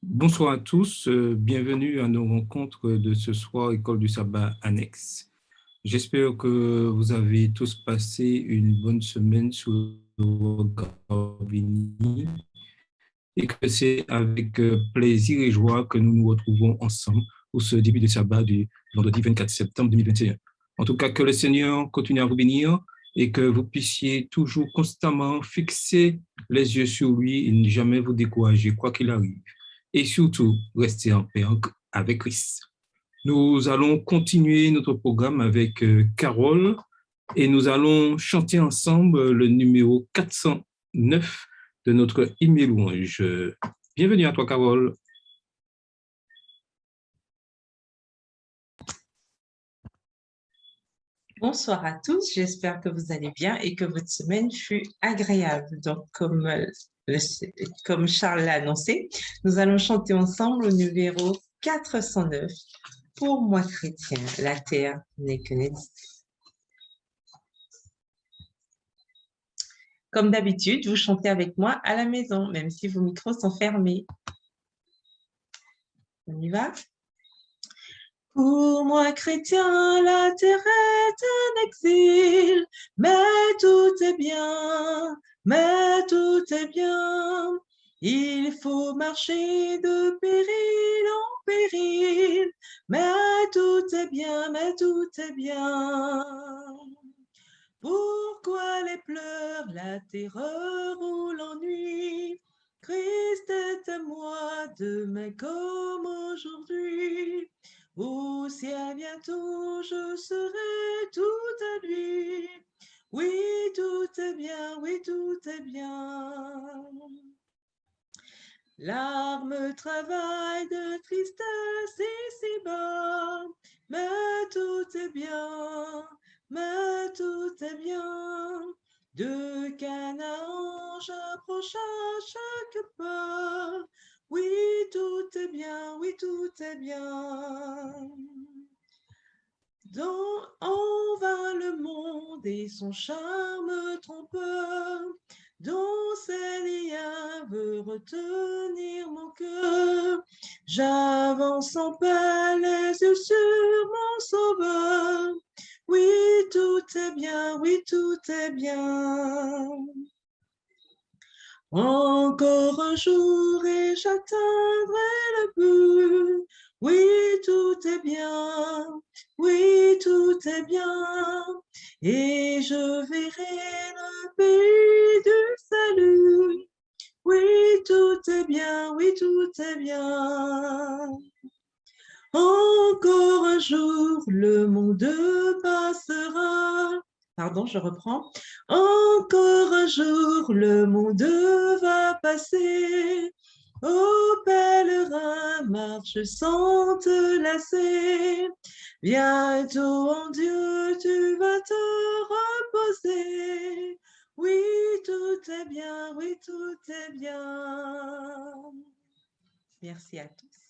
Bonsoir à tous, bienvenue à nos rencontres de ce soir, École du Sabbat Annexe. J'espère que vous avez tous passé une bonne semaine sous le regard béni et que c'est avec plaisir et joie que nous nous retrouvons ensemble pour ce début de sabbat du vendredi 24 septembre 2021. En tout cas, que le Seigneur continue à vous bénir et que vous puissiez toujours constamment fixer les yeux sur lui et ne jamais vous décourager, quoi qu'il arrive. Et surtout, rester en paix avec Christ. Nous allons continuer notre programme avec Carole et nous allons chanter ensemble le numéro 409 de notre hymne louange. Bienvenue à toi, Carole. Bonsoir à tous, j'espère que vous allez bien et que votre semaine fut agréable. Donc, comme Charles l'a annoncé, nous allons chanter ensemble au numéro 409. Pour moi chrétien, la terre n'est que naissance. Comme d'habitude, vous chantez avec moi à la maison, même si vos micros sont fermés. On y va? Pour moi, chrétien, la terre est un exil, mais tout est bien, mais tout est bien. Il faut marcher de péril en péril, mais tout est bien, mais tout est bien. Pourquoi les pleurs, la terreur ou l'ennui? Christ est à moi, demain comme aujourd'hui. Au ciel bientôt, je serai tout à lui. Oui, tout est bien, oui, tout est bien. Larmes, travail de tristesse ici-bas, mais tout est bien, mais tout est bien. De Canaan, j'approche à chaque pas. Oui, tout est bien, oui, tout est bien. En vain le monde et son charme trompeur, dont ses liens veut retenir mon cœur. J'avance en paix, les yeux sur mon sauveur. Oui, tout est bien, oui, tout est bien. Encore un jour et j'atteindrai le but. Oui, tout est bien, oui, tout est bien. Et je verrai le pays du salut. Oui, tout est bien, oui, tout est bien. Encore un jour, le monde passera. Pardon, je reprends. Encore un jour, le monde va passer. Ô pèlerin, marche sans te lasser. Bientôt en Dieu, tu vas te reposer. Oui, tout est bien, oui, tout est bien. Merci à tous.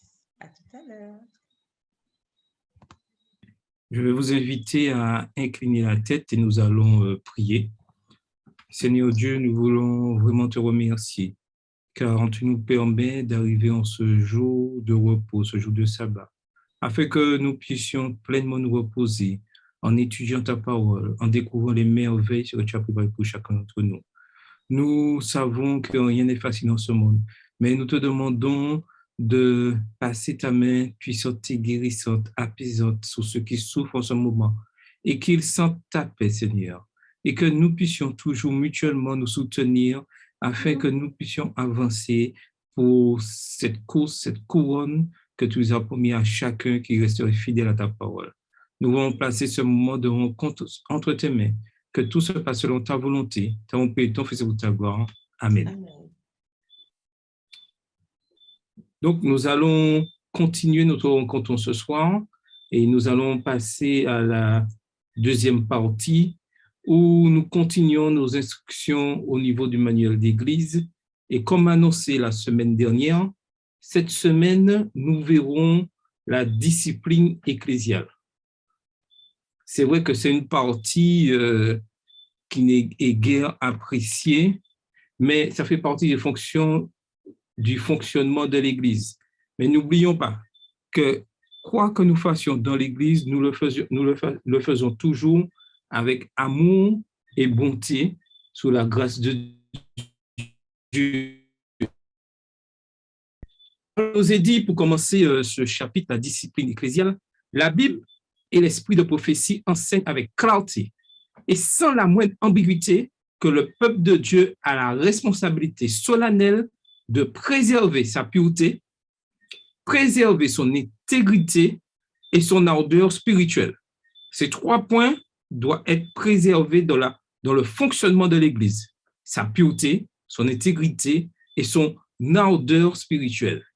À tout à l'heure. Je vais vous inviter à incliner la tête et nous allons prier. Seigneur Dieu, nous voulons vraiment te remercier car tu nous permets d'arriver en ce jour de repos, ce jour de sabbat, afin que nous puissions pleinement nous reposer en étudiant ta parole, en découvrant les merveilles que tu as préparées pour chacun d'entre nous. Nous savons que rien n'est facile dans ce monde, mais nous te demandons de passer ta main puissante et guérissante, apaisante sur ceux qui souffrent en ce moment et qu'ils sentent ta paix, Seigneur, et que nous puissions toujours mutuellement nous soutenir afin que nous puissions avancer pour cette course, cette couronne que tu nous as promis à chacun qui resterait fidèle à ta parole. Nous voulons placer ce moment de rencontre entre tes mains, que tout se passe selon ta volonté, ton Père, ton Fils et pour ta gloire. Amen. Amen. Donc, nous allons continuer notre rencontre ce soir et nous allons passer à la deuxième partie où nous continuons nos instructions au niveau du manuel d'Église. Et comme annoncé la semaine dernière, cette semaine, nous verrons la discipline ecclésiale. C'est vrai que c'est une partie qui n'est guère appréciée, mais ça fait partie des fonctions du fonctionnement de l'Église. Mais n'oublions pas que quoi que nous fassions dans l'Église, nous le faisons toujours avec amour et bonté sous la grâce de Dieu. Je vous ai dit pour commencer ce chapitre, la discipline ecclésiale, la Bible et l'esprit de prophétie enseignent avec clarté et sans la moindre ambiguïté que le peuple de Dieu a la responsabilité solennelle de préserver sa pureté, préserver son intégrité et son ardeur spirituelle. Ces 3 points doivent être préservés dans le fonctionnement de l'Église. Sa pureté, son intégrité et son ardeur spirituelle.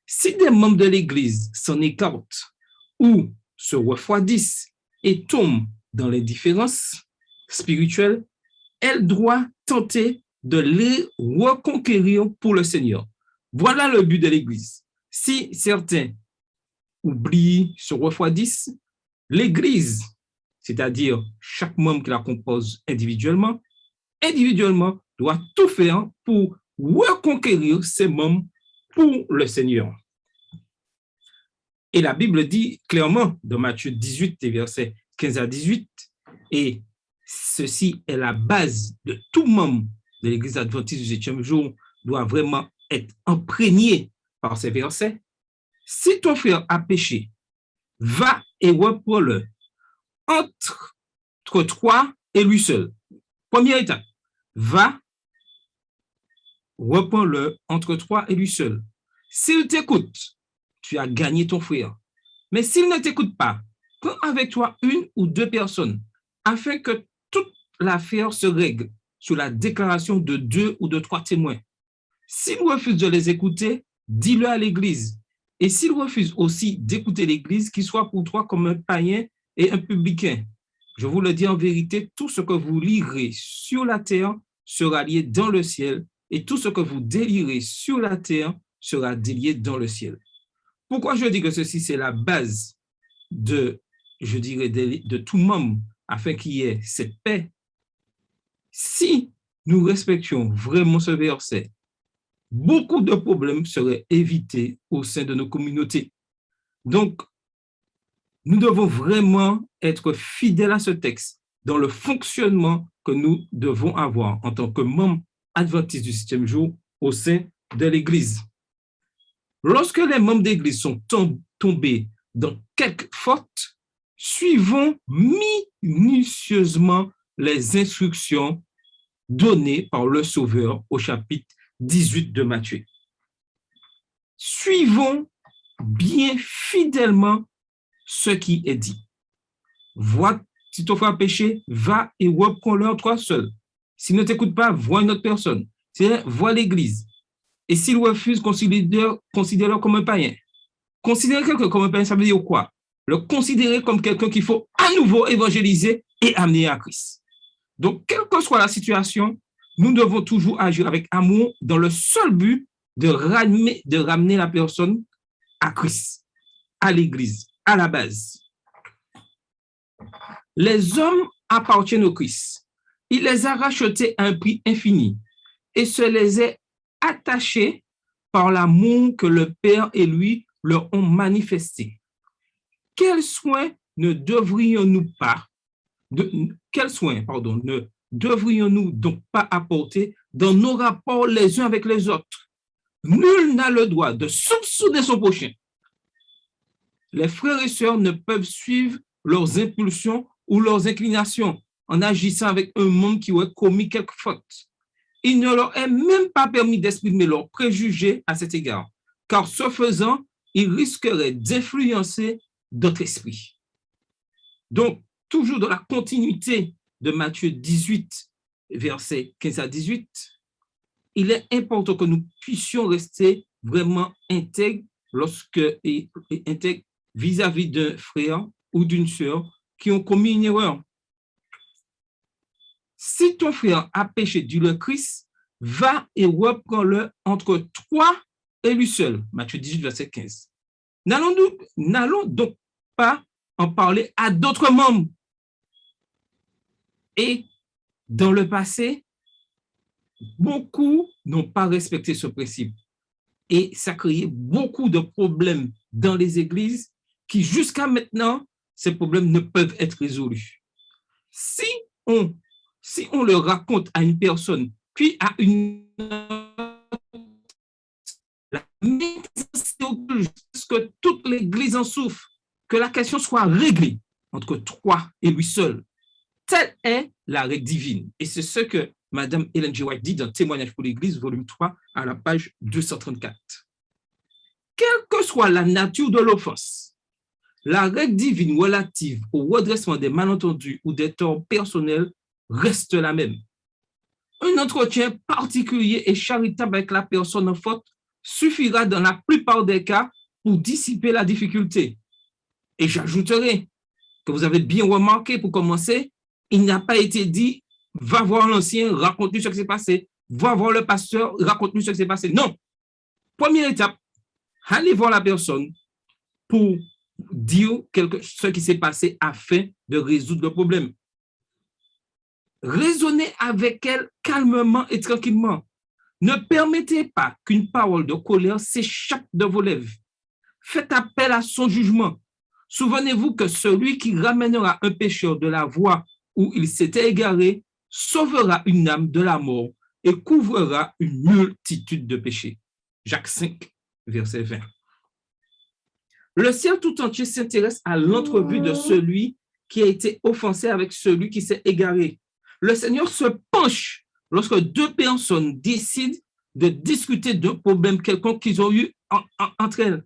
Si des membres de l'Église s'en écartent ou se refroidissent et tombent dans l'indifférence spirituelle, elle doit tenter de les reconquérir pour le Seigneur. Voilà le but de l'Église. Si certains oublient, se refroidissent, l'Église, c'est-à-dire chaque membre qui la compose individuellement, doit tout faire pour reconquérir ses membres pour le Seigneur. Et la Bible dit clairement dans Matthieu 18, versets 15 à 18, et ceci est la base de tout membre de l'Église adventiste du 7e jour, doit vraiment être imprégné par ces versets. Si ton frère a péché, va et reprends-le entre toi et lui seul. Première étape, va, reprends-le entre toi et lui seul. S'il t'écoute, tu as gagné ton frère. Mais s'il ne t'écoute pas, prends avec toi 1 ou 2 personnes afin que toute l'affaire se règle sur la déclaration de 2 ou de 3 témoins. S'il refuse de les écouter, dis-le à l'Église. Et s'il refuse aussi d'écouter l'Église, qu'il soit pour toi comme un païen et un publicain. Je vous le dis en vérité, tout ce que vous lirez sur la terre sera lié dans le ciel, et tout ce que vous délirez sur la terre sera délié dans le ciel. Pourquoi je dis que ceci, c'est la base de tout membre, afin qu'il y ait cette paix? Si nous respections vraiment ce verset, beaucoup de problèmes seraient évités au sein de nos communautés. Donc, nous devons vraiment être fidèles à ce texte dans le fonctionnement que nous devons avoir en tant que membres adventistes du 7e jour au sein de l'Église. Lorsque les membres d'Église sont tombés dans quelque faute, suivons minutieusement les instructions données par le Sauveur au chapitre 18 de Matthieu. Suivons bien fidèlement ce qui est dit. Vois, si ton frère a péché, va et reprends-le toi seul. S'il ne t'écoute pas, vois une autre personne. Vois l'Église. Et s'il refuse, considère-le comme un païen. Considérer quelqu'un comme un païen, ça veut dire quoi? Le considérer comme quelqu'un qu'il faut à nouveau évangéliser et amener à Christ. Donc, quelle que soit la situation, nous devons toujours agir avec amour dans le seul but de ramener la personne à Christ, à l'Église, à la base. Les hommes appartiennent au Christ. Il les a rachetés à un prix infini et se les est attachés par l'amour que le Père et lui leur ont manifesté. Quels soins ne devrions-nous donc pas apporter dans nos rapports les uns avec les autres? Nul n'a le droit de soupçonner son prochain. Les frères et sœurs ne peuvent suivre leurs impulsions ou leurs inclinations en agissant avec un monde qui aurait commis quelque faute. Il ne leur est même pas permis d'exprimer leurs préjugés à cet égard, car ce faisant, ils risqueraient d'influencer d'autres esprits. Donc, toujours dans la continuité de Matthieu 18, versets 15 à 18, il est important que nous puissions rester vraiment intègres intègres vis-à-vis d'un frère ou d'une sœur qui ont commis une erreur. Si ton frère a péché, dit le Christ, va et reprends-le entre toi et lui seul. Matthieu 18, verset 15. N'allons donc pas en parler à d'autres membres. Et dans le passé, beaucoup n'ont pas respecté ce principe. Et ça a créé beaucoup de problèmes dans les églises qui, jusqu'à maintenant, ces problèmes ne peuvent être résolus. Si on le raconte à une personne, puis à une que toute l'Église en souffre, que la question soit réglée entre toi et lui seul. Telle est la règle divine. Et c'est ce que Mme Ellen G. White dit dans Témoignage pour l'Église, volume 3, à la page 234. Quelle que soit la nature de l'offense, la règle divine relative au redressement des malentendus ou des torts personnels reste la même. Un entretien particulier et charitable avec la personne en faute suffira dans la plupart des cas pour dissiper la difficulté. Et j'ajouterai que vous avez bien remarqué, pour commencer, il n'a pas été dit « va voir l'ancien, raconte-lui ce qui s'est passé, va voir le pasteur, raconte-lui ce qui s'est passé ». Non. Première étape, allez voir la personne pour dire ce qui s'est passé afin de résoudre le problème. Raisonnez avec elle calmement et tranquillement. Ne permettez pas qu'une parole de colère s'échappe de vos lèvres. Faites appel à son jugement. Souvenez-vous que celui qui ramènera un pécheur de la voie où il s'était égaré sauvera une âme de la mort et couvrira une multitude de péchés. Jacques 5, verset 20. Le ciel tout entier s'intéresse à l'entrevue de celui qui a été offensé avec celui qui s'est égaré. Le Seigneur se penche lorsque deux personnes décident de discuter d'un problème quelconque qu'ils ont eu entre elles.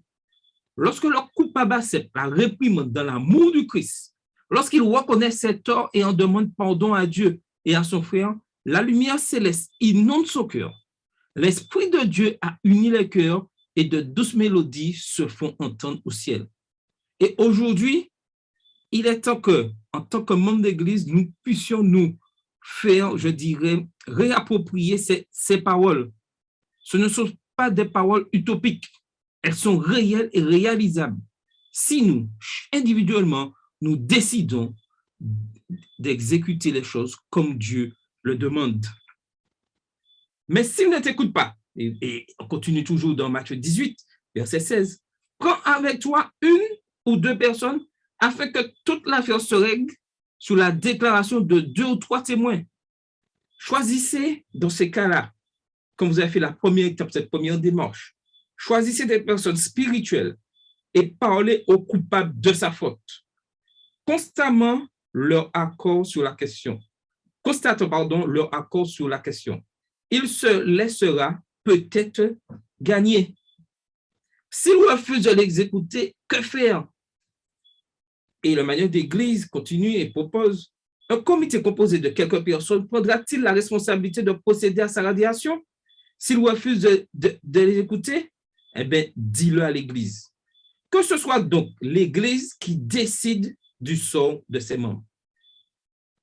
Lorsque leur coupable accepte la réprimande dans l'amour du Christ, lorsqu'il reconnaît ses torts et en demande pardon à Dieu et à son frère, la lumière céleste inonde son cœur. L'Esprit de Dieu a uni les cœurs et de douces mélodies se font entendre au ciel. Et aujourd'hui, il est temps que, en tant que membres d'Église, nous puissions nous faire, je dirais, réapproprier ces paroles. Ce ne sont pas des paroles utopiques. Elles sont réelles et réalisables. Si nous, individuellement, nous décidons d'exécuter les choses comme Dieu le demande. Mais s'il ne t'écoute pas, et on continue toujours dans Matthieu 18, verset 16, prends avec toi une ou deux personnes afin que toute l'affaire se règle sous la déclaration de 2 ou 3 témoins. Choisissez dans ces cas-là, comme vous avez fait la première étape, cette première démarche, choisissez des personnes spirituelles et parlez aux coupables de sa faute. Constamment leur accord sur la question. Constatons, leur accord sur la question. Il se laissera peut-être gagner. S'il refuse de l'exécuter, que faire? Et le manuel d'Église continue et propose: un comité composé de quelques personnes prendra-t-il la responsabilité de procéder à sa radiation? S'il refuse de l'exécuter, eh bien, dis-le à l'Église. Que ce soit donc l'Église qui décide du sort de ses membres.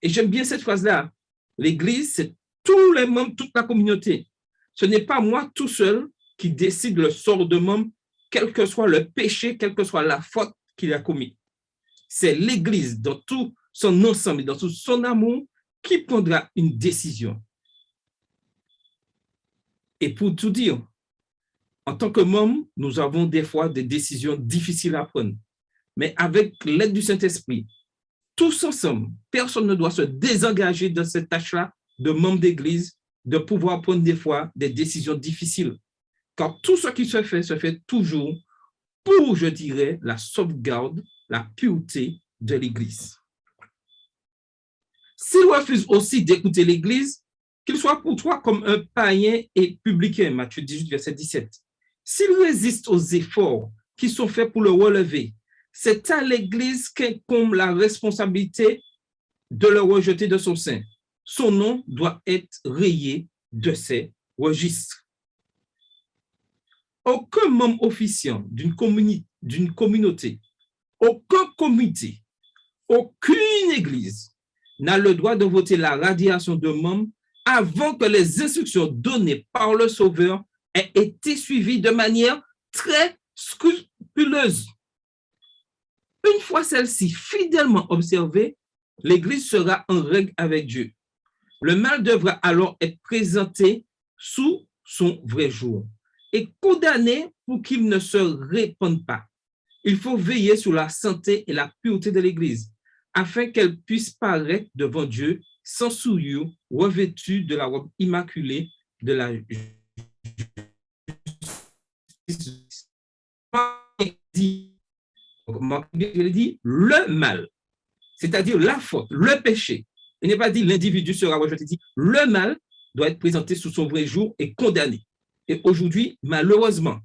Et j'aime bien cette phrase-là. L'Église, c'est tous les membres, toute la communauté. Ce n'est pas moi tout seul qui décide le sort de membre, quel que soit le péché, quelle que soit la faute qu'il a commis. C'est l'Église dans tout son ensemble, dans tout son amour, qui prendra une décision. Et pour tout dire, en tant que membres, nous avons des fois des décisions difficiles à prendre. Mais avec l'aide du Saint-Esprit, tous ensemble, personne ne doit se désengager de cette tâche-là de membre d'Église, de pouvoir prendre des fois des décisions difficiles. Car tout ce qui se fait toujours pour, je dirais, la sauvegarde, la pureté de l'Église. S'il refuse aussi d'écouter l'Église, qu'il soit pour toi comme un païen et publicain, Matthieu 18, verset 17. S'il résiste aux efforts qui sont faits pour le relever, c'est à l'Église qu'incombe la responsabilité de le rejeter de son sein. Son nom doit être rayé de ses registres. Aucun membre officiant d'une communauté, aucun comité, aucune église n'a le droit de voter la radiation de membres avant que les instructions données par le Sauveur aient été suivies de manière très scrupuleuse. Une fois celle-ci fidèlement observée, l'Église sera en règle avec Dieu. Le mal devra alors être présenté sous son vrai jour. et condamnés pour qu'ils ne se répandent pas. Il faut veiller sur la santé et la pureté de l'Église, afin qu'elle puisse paraître devant Dieu sans souillure, revêtue de la robe immaculée de la justice. Je dit le mal, c'est-à-dire la faute, le péché. Il n'est pas dit l'individu sera rejeté, dit le mal doit être présenté sous son vrai jour et condamné. Et aujourd'hui, malheureusement,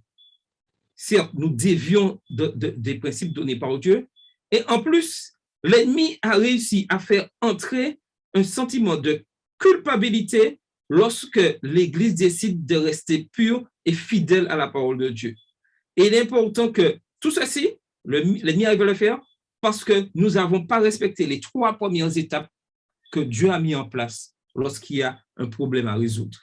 certes, nous dévions des principes donnés par Dieu, et en plus, l'ennemi a réussi à faire entrer un sentiment de culpabilité lorsque l'Église décide de rester pure et fidèle à la parole de Dieu. Et il est important que tout ceci, l'ennemi arrive à le faire parce que nous n'avons pas respecté les 3 premières étapes que Dieu a mis en place lorsqu'il y a un problème à résoudre.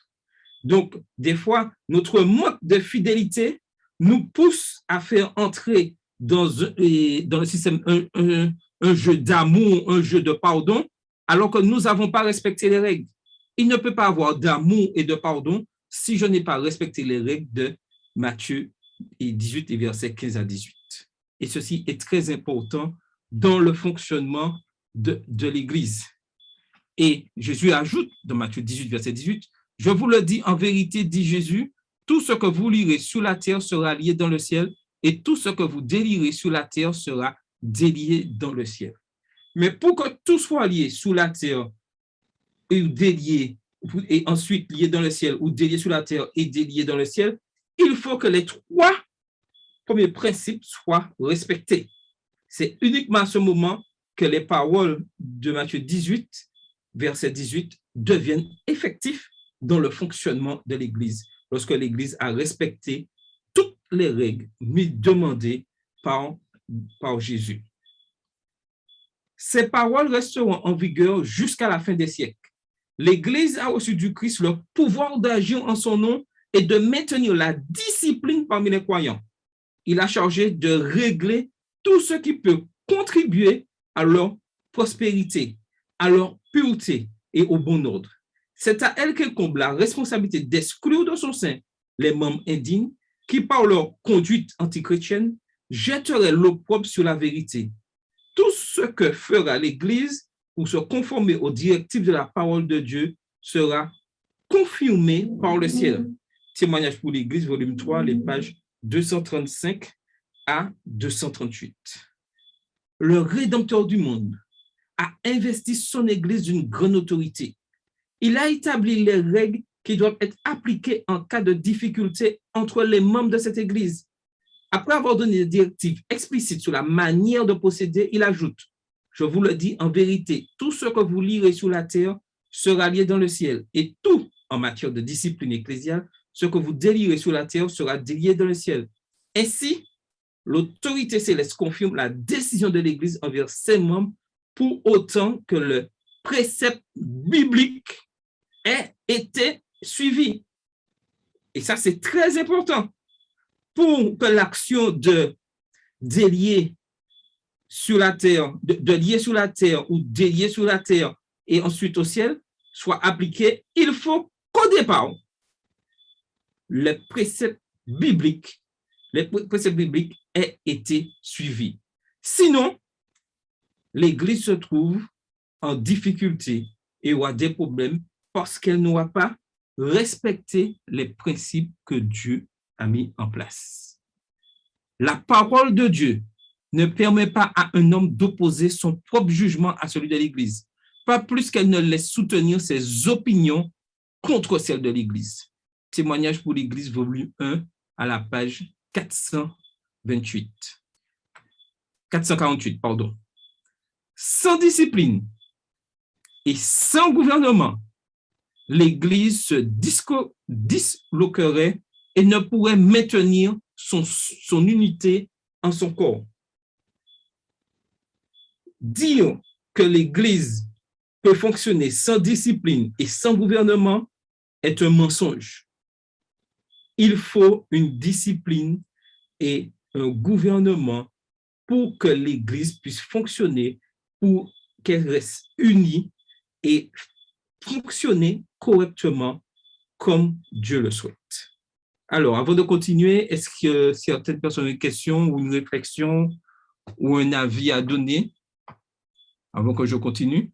Donc, des fois, notre manque de fidélité nous pousse à faire entrer dans le système un jeu d'amour, un jeu de pardon, alors que nous n'avons pas respecté les règles. Il ne peut pas avoir d'amour et de pardon si je n'ai pas respecté les règles de Matthieu 18 et versets 15 à 18. Et ceci est très important dans le fonctionnement de l'Église. Et Jésus ajoute dans Matthieu 18, verset 18, « Je vous le dis en vérité, dit Jésus, tout ce que vous lirez sur la terre sera lié dans le ciel, et tout ce que vous délierez sur la terre sera délié dans le ciel. » Mais pour que tout soit lié sous la terre et délié, et ensuite lié dans le ciel, ou délié sur la terre et délié dans le ciel, il faut que les 3 premiers principes soient respectés. C'est uniquement à ce moment que les paroles de Matthieu 18, verset 18, deviennent effectives dans le fonctionnement de l'Église, lorsque l'Église a respecté toutes les règles demandées par Jésus. Ces paroles resteront en vigueur jusqu'à la fin des siècles. L'Église a reçu du Christ le pouvoir d'agir en son nom et de maintenir la discipline parmi les croyants. Il a chargé de régler tout ce qui peut contribuer à leur prospérité, à leur pureté et au bon ordre. C'est à elle qu'elle comble la responsabilité d'exclure de son sein les membres indignes qui, par leur conduite antichrétienne, jetteraient l'opprobre sur la vérité. Tout ce que fera l'Église pour se conformer aux directives de la parole de Dieu sera confirmé par le ciel. Témoignage pour l'Église, volume 3, les pages 235 à 238. Le Rédempteur du monde a investi son Église d'une grande autorité. Il a établi les règles qui doivent être appliquées en cas de difficulté entre les membres de cette Église. Après avoir donné des directives explicites sur la manière de procéder, il ajoute, je vous le dis en vérité, tout ce que vous lirez sur la terre sera lié dans le ciel, et tout en matière de discipline ecclésiale, ce que vous délirez sur la terre sera délié dans le ciel. Ainsi, l'autorité céleste confirme la décision de l'Église envers ses membres pour autant que le précepte biblique ait été suivi. Et ça, c'est très important. Pour que l'action de délier sur la terre, de lier sur la terre ou délier sur la terre et ensuite au ciel soit appliquée, il faut qu'au départ, les préceptes bibliques aient été suivis. Sinon, l'Église se trouve en difficulté et aura des problèmes parce qu'elle n'aura pas respecté les principes que Dieu a mis en place. La parole de Dieu ne permet pas à un homme d'opposer son propre jugement à celui de l'Église, pas plus qu'elle ne laisse soutenir ses opinions contre celles de l'Église. Témoignage pour l'Église, volume 1, à la page 448. Sans discipline et sans gouvernement, l'Église se disloquerait et ne pourrait maintenir son unité en son corps. Dire que l'Église peut fonctionner sans discipline et sans gouvernement est un mensonge. Il faut une discipline et un gouvernement pour que l'Église puisse fonctionner, pour qu'elle reste unie et fonctionner correctement comme Dieu le souhaite. Alors, avant de continuer, est-ce que certaines personnes ont une question ou une réflexion ou un avis à donner avant que je continue?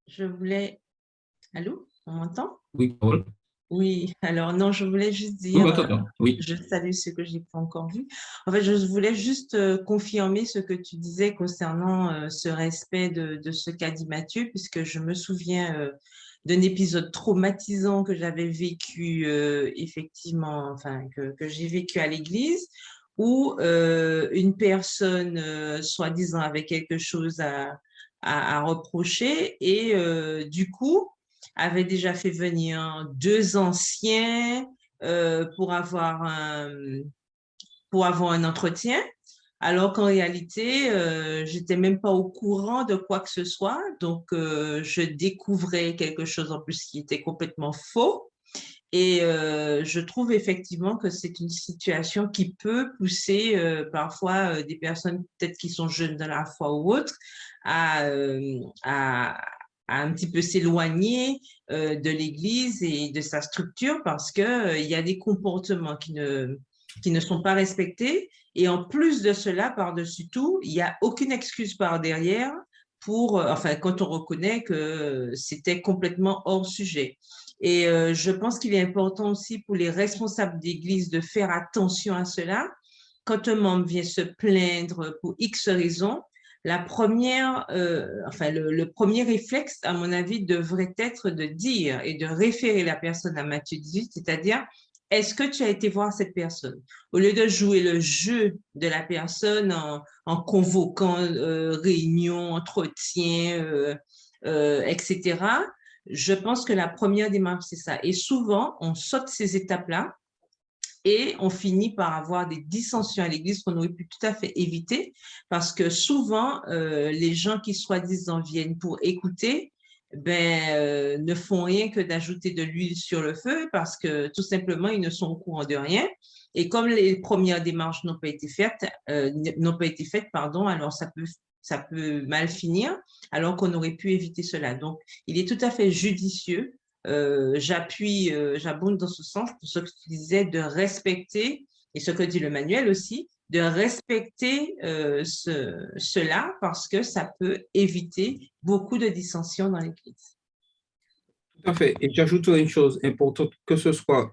Je voulais... Allô, on m'entend? Oui, Paul. Oui, alors non, je voulais juste Oui, dire, attends. Oui. je salue ce que j'ai pas encore vu. En fait, je voulais juste confirmer ce que tu disais concernant ce respect de ce qu'a dit Mathieu, puisque je me souviens d'un épisode traumatisant que j'avais vécu effectivement, enfin que j'ai vécu à l'église, où une personne soi-disant avait quelque chose à reprocher et du coup avait déjà fait venir deux anciens pour pour avoir un entretien, alors qu'en réalité, j'étais même pas au courant de quoi que ce soit. Donc, je découvrais quelque chose en plus qui était complètement faux. Et je trouve effectivement que c'est une situation qui peut pousser parfois des personnes peut-être qui sont jeunes dans la foi ou autres à, euh, à, à un petit peu s'éloigner de l'Église et de sa structure parce que il y a des comportements qui ne sont pas respectés. Et en plus de cela, par-dessus tout, il n'y a aucune excuse par derrière pour, enfin, quand on reconnaît que c'était complètement hors sujet. Et je pense qu'il est important aussi pour les responsables d'église de faire attention à cela. Quand un membre vient se plaindre pour X raisons, la première, enfin, le premier réflexe, à mon avis, devrait être de dire et de référer la personne à Matthieu 18, c'est-à-dire, est-ce que tu as été voir cette personne? Au lieu de jouer le jeu de la personne en convoquant réunion, entretien, etc., je pense que la première démarche, c'est ça. Et souvent, on saute ces étapes-là et on finit par avoir des dissensions à l'église qu'on aurait pu tout à fait éviter parce que souvent, les gens qui soi-disant viennent pour écouter, ne font rien que d'ajouter de l'huile sur le feu parce que tout simplement, ils ne sont au courant de rien. Et comme les premières démarches n'ont pas été faites, pardon, alors ça peut mal finir, alors qu'on aurait pu éviter cela. Donc, il est tout à fait judicieux j'abonde dans ce sens pour ce que tu disais de respecter, et ce que dit le manuel aussi, de respecter cela parce que ça peut éviter beaucoup de dissensions dans l'Église. Tout à fait. Et j'ajouterai une chose importante, que ce soit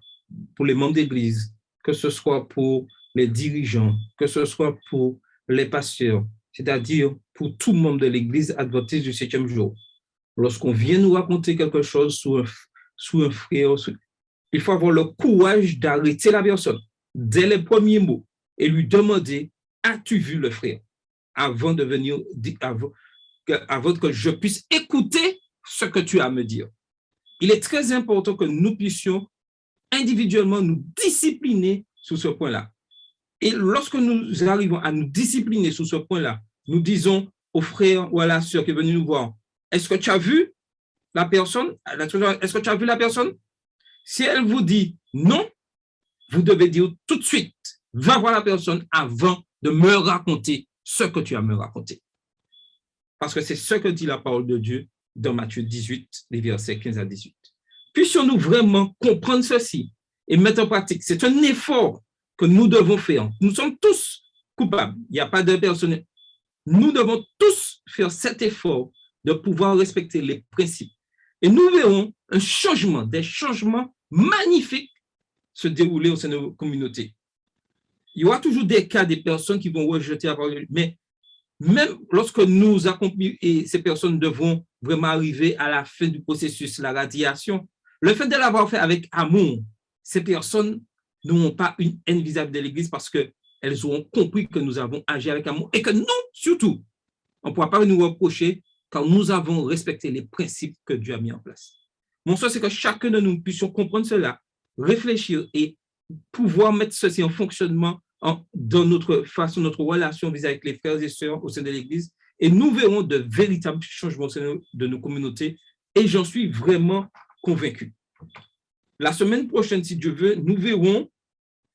pour les membres d'église, que ce soit pour les dirigeants, que ce soit pour les pasteurs, c'est-à-dire pour tout membre de l'église adventiste du septième jour. Lorsqu'on vient nous raconter quelque chose sur un frère, il faut avoir le courage d'arrêter la personne dès les premiers mots et lui demander, as-tu vu le frère? Avant de venir, avant que je puisse écouter ce que tu as à me dire. Il est très important que nous puissions individuellement nous discipliner sur ce point-là. Et lorsque nous arrivons à nous discipliner sur ce point-là, nous disons au frère ou à la sœur qui est venu nous voir, est-ce que tu as vu la personne? Est-ce que tu as vu la personne? Si elle vous dit non, vous devez dire tout de suite, va voir la personne avant de me raconter ce que tu as à me raconter. Parce que c'est ce que dit la parole de Dieu dans Matthieu 18, les versets 15 à 18. Puissions-nous vraiment comprendre ceci et mettre en pratique. C'est un effort que nous devons faire. Nous sommes tous coupables. Il n'y a pas de personne. Nous devons tous faire cet effort de pouvoir respecter les principes. Et nous verrons un changement, des changements magnifiques se dérouler au sein de nos communautés. Il y aura toujours des cas, des personnes qui vont rejeter la parole, mais même lorsque nous accomplissons, et ces personnes devront vraiment arriver à la fin du processus, la radiation, le fait de l'avoir fait avec amour, ces personnes n'auront pas une haine vis-à-vis de l'Église parce qu'elles auront compris que nous avons agi avec amour et que nous, surtout, on ne pourra pas nous reprocher car nous avons respecté les principes que Dieu a mis en place. Mon souhait, c'est que chacun de nous puissions comprendre cela, réfléchir et pouvoir mettre ceci en fonctionnement dans notre façon, notre relation vis-à-vis les frères et sœurs au sein de l'Église. Et nous verrons de véritables changements au sein de nos communautés. Et j'en suis vraiment convaincu. La semaine prochaine, si Dieu veut, nous verrons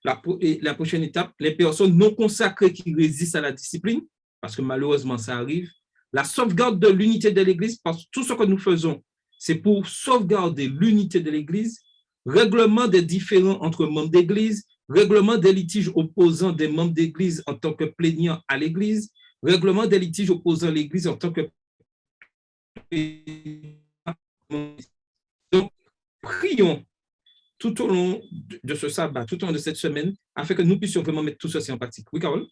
la prochaine étape, les personnes non consacrées qui résistent à la discipline, parce que malheureusement, ça arrive. la sauvegarde de l'unité de l'Église, parce que tout ce que nous faisons, c'est pour sauvegarder l'unité de l'Église, règlement des différends entre membres d'Église, règlement des litiges opposant des membres d'Église en tant que plaignants à l'Église, règlement des litiges opposant l'Église en tant que plaignants. Donc, prions tout au long de ce sabbat, tout au long de cette semaine, afin que nous puissions vraiment mettre tout ceci en pratique. Oui, Carole?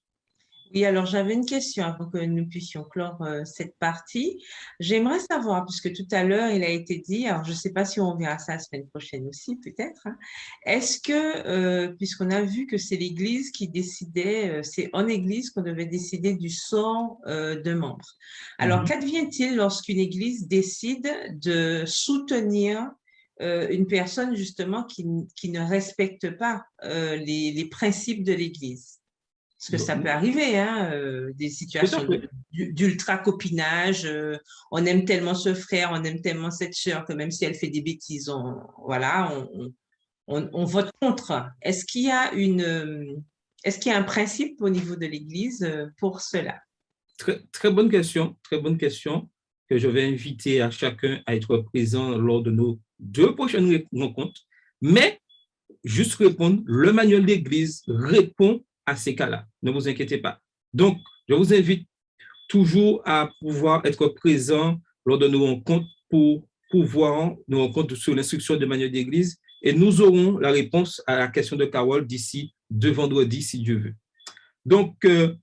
Oui, alors j'avais une question avant que nous puissions clore cette partie. J'aimerais savoir, puisque tout à l'heure il a été dit, alors je ne sais pas si on verra ça la semaine prochaine aussi, peut-être, hein, est-ce que, puisqu'on a vu que c'est l'Église qui décidait, c'est en Église qu'on devait décider du sort de membres. Alors, qu'advient-il lorsqu'une Église décide de soutenir une personne justement qui ne respecte pas les principes de l'Église? Parce que ça peut arriver, hein, des situations d'ultra-copinage. On aime tellement ce frère, on aime tellement cette sœur que même si elle fait des bêtises, on vote contre. Est-ce qu'il y a est-ce qu'il y a un principe au niveau de l'Église pour cela? Très bonne question que je vais inviter à chacun à être présent lors de nos 2 prochaines rencontres. Mais juste répondre, le manuel d'Église répond à ces cas-là. Ne vous inquiétez pas. Donc, je vous invite toujours à pouvoir être présent lors de nos rencontres pour pouvoir nous rencontrer sur l'instruction de manuel d'Église et nous aurons la réponse à la question de Carole d'ici 2 vendredis, si Dieu veut. Donc, que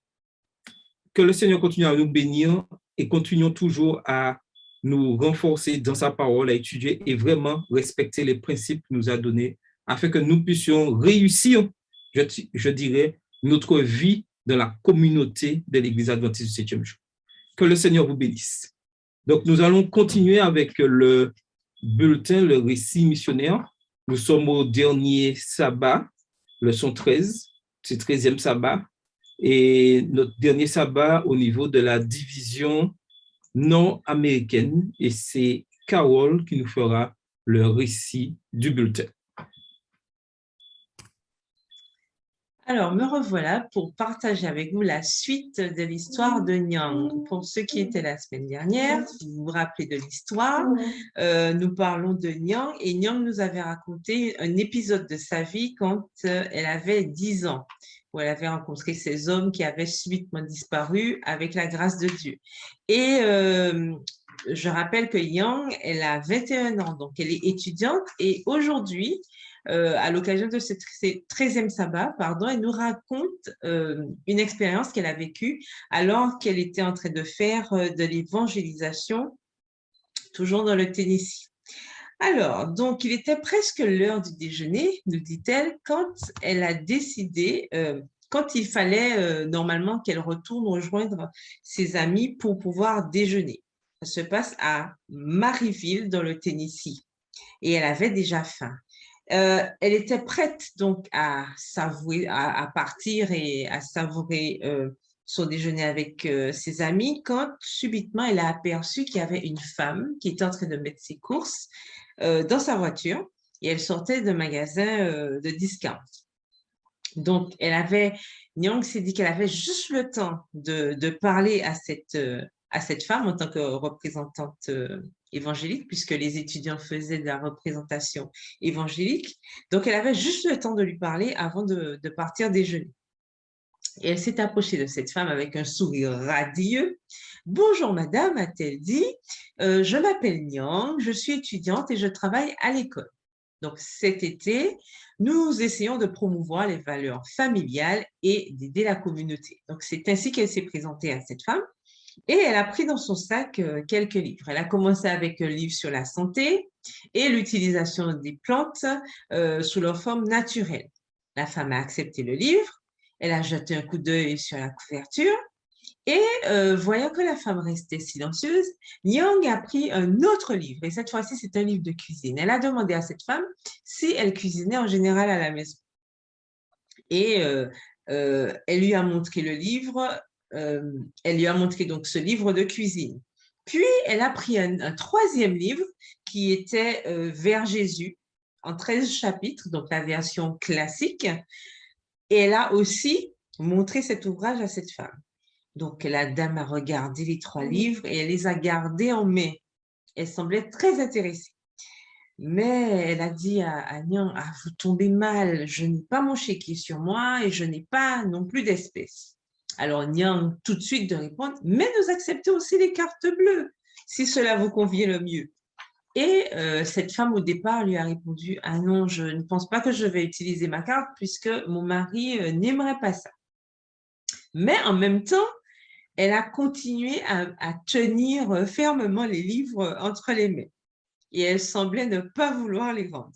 le Seigneur continue à nous bénir et continuons toujours à nous renforcer dans sa parole, à étudier et vraiment respecter les principes qu'il nous a donnés afin que nous puissions réussir, je dirais, notre vie dans la communauté de l'Église adventiste du 7e jour. Que le Seigneur vous bénisse. Donc, nous allons continuer avec le bulletin, le récit missionnaire. Nous sommes au dernier sabbat, leçon 13, c'est 13e sabbat, et notre dernier sabbat au niveau de la division nord-américaine, et c'est Carole qui nous fera le récit du bulletin. Alors, me revoilà pour partager avec vous la suite de l'histoire de Nyang. Pour ceux qui étaient la semaine dernière, si vous vous rappelez de l'histoire, nous parlons de Nyang et Nyang nous avait raconté un épisode de sa vie quand elle avait 10 ans, où elle avait rencontré ces hommes qui avaient subitement disparu avec la grâce de Dieu. Et je rappelle que Yang, elle a 21 ans, donc elle est étudiante et aujourd'hui, à l'occasion de ce 13e sabbat, elle nous raconte une expérience qu'elle a vécue alors qu'elle était en train de faire de l'évangélisation, toujours dans le Tennessee. Alors, donc, il était presque l'heure du déjeuner, nous dit-elle, quand elle a décidé, quand il fallait normalement qu'elle retourne rejoindre ses amis pour pouvoir déjeuner. Ça se passe à Maryville, dans le Tennessee, et elle avait déjà faim. Elle était prête donc à partir et à savourer son déjeuner avec ses amis quand subitement elle a aperçu qu'il y avait une femme qui était en train de mettre ses courses dans sa voiture et elle sortait d'un magasin de discount. Donc, Nyang s'est dit qu'elle avait juste le temps de parler à cette femme en tant que représentante évangélique, puisque les étudiants faisaient de la représentation évangélique. Donc, elle avait juste le temps de lui parler avant de partir déjeuner. Et elle s'est approchée de cette femme avec un sourire radieux. « Bonjour madame », a-t-elle dit, « je m'appelle Nyang, je suis étudiante et je travaille à l'école. » Donc, cet été, nous essayons de promouvoir les valeurs familiales et d'aider la communauté. Donc, c'est ainsi qu'elle s'est présentée à cette femme et elle a pris dans son sac quelques livres. Elle a commencé avec un livre sur la santé et l'utilisation des plantes sous leur forme naturelle. La femme a accepté le livre, elle a jeté un coup d'œil sur la couverture et voyant que la femme restait silencieuse, Nyang a pris un autre livre. Et cette fois-ci, c'est un livre de cuisine. Elle a demandé à cette femme si elle cuisinait en général à la maison. Et elle lui a montré le livre. Elle lui a montré donc ce livre de cuisine. Puis, elle a pris un troisième livre qui était Vers Jésus, en 13 chapitres, donc la version classique. Et elle a aussi montré cet ouvrage à cette femme. Donc, la dame a regardé les 3 livres et elle les a gardés en main. Elle semblait très intéressée. Mais elle a dit à Nyang, ah, vous tombez mal, je n'ai pas mon chéquier sur moi et je n'ai pas non plus d'espèces. Alors Nyang, tout de suite de répondre, mais nous acceptons aussi les cartes bleues, si cela vous convient le mieux. Et cette femme au départ lui a répondu, ah non, je ne pense pas que je vais utiliser ma carte puisque mon mari n'aimerait pas ça. Mais en même temps, elle a continué à tenir fermement les livres entre les mains et elle semblait ne pas vouloir les vendre.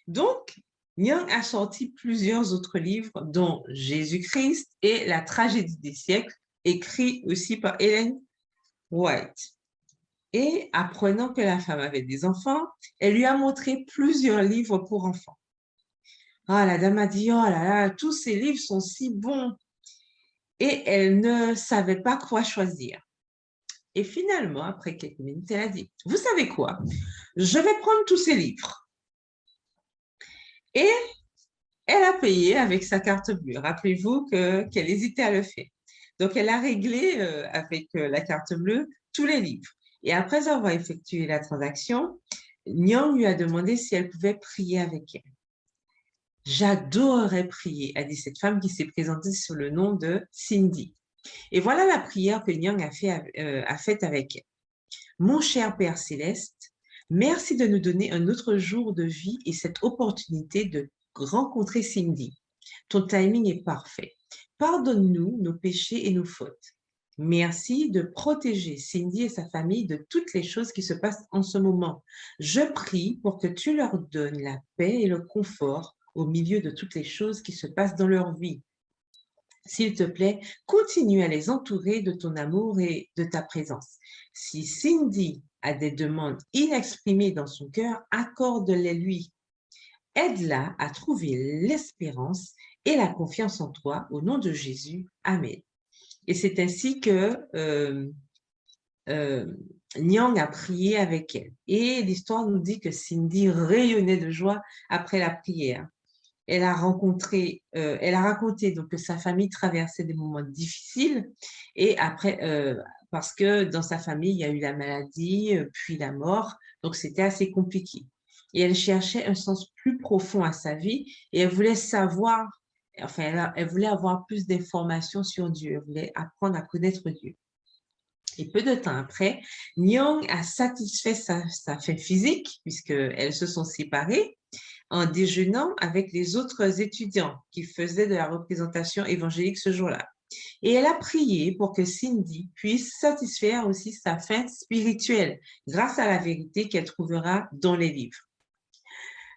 Donc, Nyang a sorti plusieurs autres livres, dont Jésus-Christ et la tragédie des siècles, écrit aussi par Ellen White. Et apprenant que la femme avait des enfants, elle lui a montré plusieurs livres pour enfants. Ah, la dame a dit, oh là là, tous ces livres sont si bons. Et elle ne savait pas quoi choisir. Et finalement, après quelques minutes, elle a dit, vous savez quoi? Je vais prendre tous ces livres. Et elle a payé avec sa carte bleue. Rappelez-vous qu'elle hésitait à le faire. Donc, elle a réglé avec la carte bleue tous les livres. Et après avoir effectué la transaction, Nyang lui a demandé si elle pouvait prier avec elle. J'adorerais prier, a dit cette femme qui s'est présentée sous le nom de Cindy. Et voilà la prière que Nyang a faite avec elle. Mon cher Père Céleste, merci de nous donner un autre jour de vie et cette opportunité de rencontrer Cindy. Ton timing est parfait. Pardonne-nous nos péchés et nos fautes. Merci de protéger Cindy et sa famille de toutes les choses qui se passent en ce moment. Je prie pour que tu leur donnes la paix et le confort au milieu de toutes les choses qui se passent dans leur vie. S'il te plaît, continue à les entourer de ton amour et de ta présence. Si Cindy a des demandes inexprimées dans son cœur, accorde-les lui. Aide-la à trouver l'espérance et la confiance en toi. Au nom de Jésus, Amen. Et c'est ainsi que Nyang a prié avec elle. Et l'histoire nous dit que Cindy rayonnait de joie après la prière. Elle a raconté donc que sa famille traversait des moments difficiles et après, parce que dans sa famille, il y a eu la maladie, puis la mort, donc c'était assez compliqué. Et elle cherchait un sens plus profond à sa vie et elle voulait savoir, enfin, elle voulait avoir plus d'informations sur Dieu, elle voulait apprendre à connaître Dieu. Et peu de temps après, Nyang a satisfait sa faim physique puisqu'elles se sont séparées en déjeunant avec les autres étudiants qui faisaient de la représentation évangélique ce jour-là. Et elle a prié pour que Cindy puisse satisfaire aussi sa faim spirituelle grâce à la vérité qu'elle trouvera dans les livres.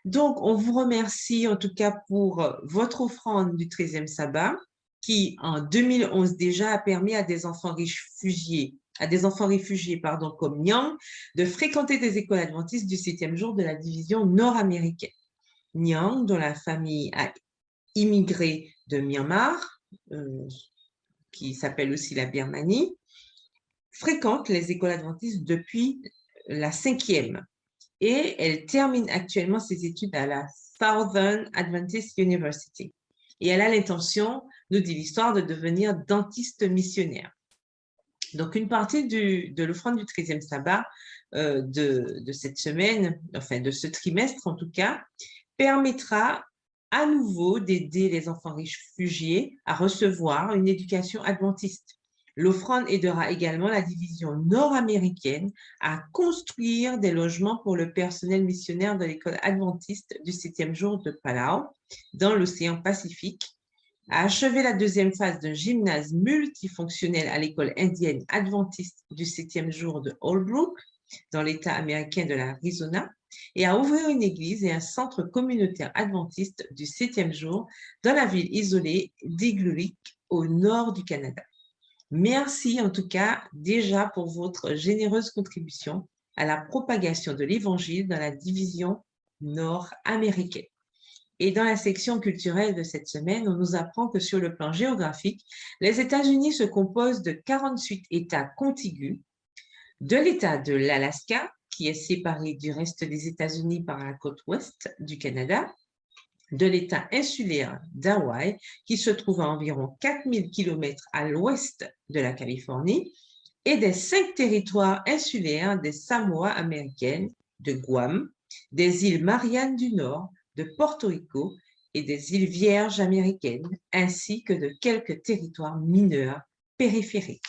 Donc, on vous remercie en tout cas pour votre offrande du 13e sabbat qui, en 2011 déjà, a permis à des enfants réfugiés comme Nyang, de fréquenter des écoles adventistes du 7e jour de la division nord-américaine. Nyang, dont la famille a immigré de Myanmar, qui s'appelle aussi la Birmanie, fréquente les écoles adventistes depuis la 5e et elle termine actuellement ses études à la Southern Adventist University. Et elle a l'intention, nous dit l'histoire, de devenir dentiste missionnaire. Donc, une partie de l'offrande du 13e sabbat de cette semaine, enfin de ce trimestre en tout cas, permettra à nouveau d'aider les enfants réfugiés à recevoir une éducation adventiste. L'offrande aidera également la division nord-américaine à construire des logements pour le personnel missionnaire de l'école adventiste du 7e jour de Palau, dans l'océan Pacifique, à achever la 2e phase d'un gymnase multifonctionnel à l'école indienne adventiste du 7e jour de Holbrook, dans l'État américain de l'Arizona, et à ouvrir une église et un centre communautaire adventiste du 7e jour dans la ville isolée d'Igloolik, au nord du Canada. Merci en tout cas déjà pour votre généreuse contribution à la propagation de l'Évangile dans la division nord-américaine. Et dans la section culturelle de cette semaine, on nous apprend que sur le plan géographique, les États-Unis se composent de 48 États contigus, de l'État de l'Alaska, qui est séparé du reste des États-Unis par la côte ouest du Canada, de l'État insulaire d'Hawaï, qui se trouve à environ 4000 km à l'ouest de la Californie, et des 5 territoires insulaires des Samoa américaines, de Guam, des îles Mariannes du Nord, de Porto Rico et des îles Vierges américaines, ainsi que de quelques territoires mineurs périphériques.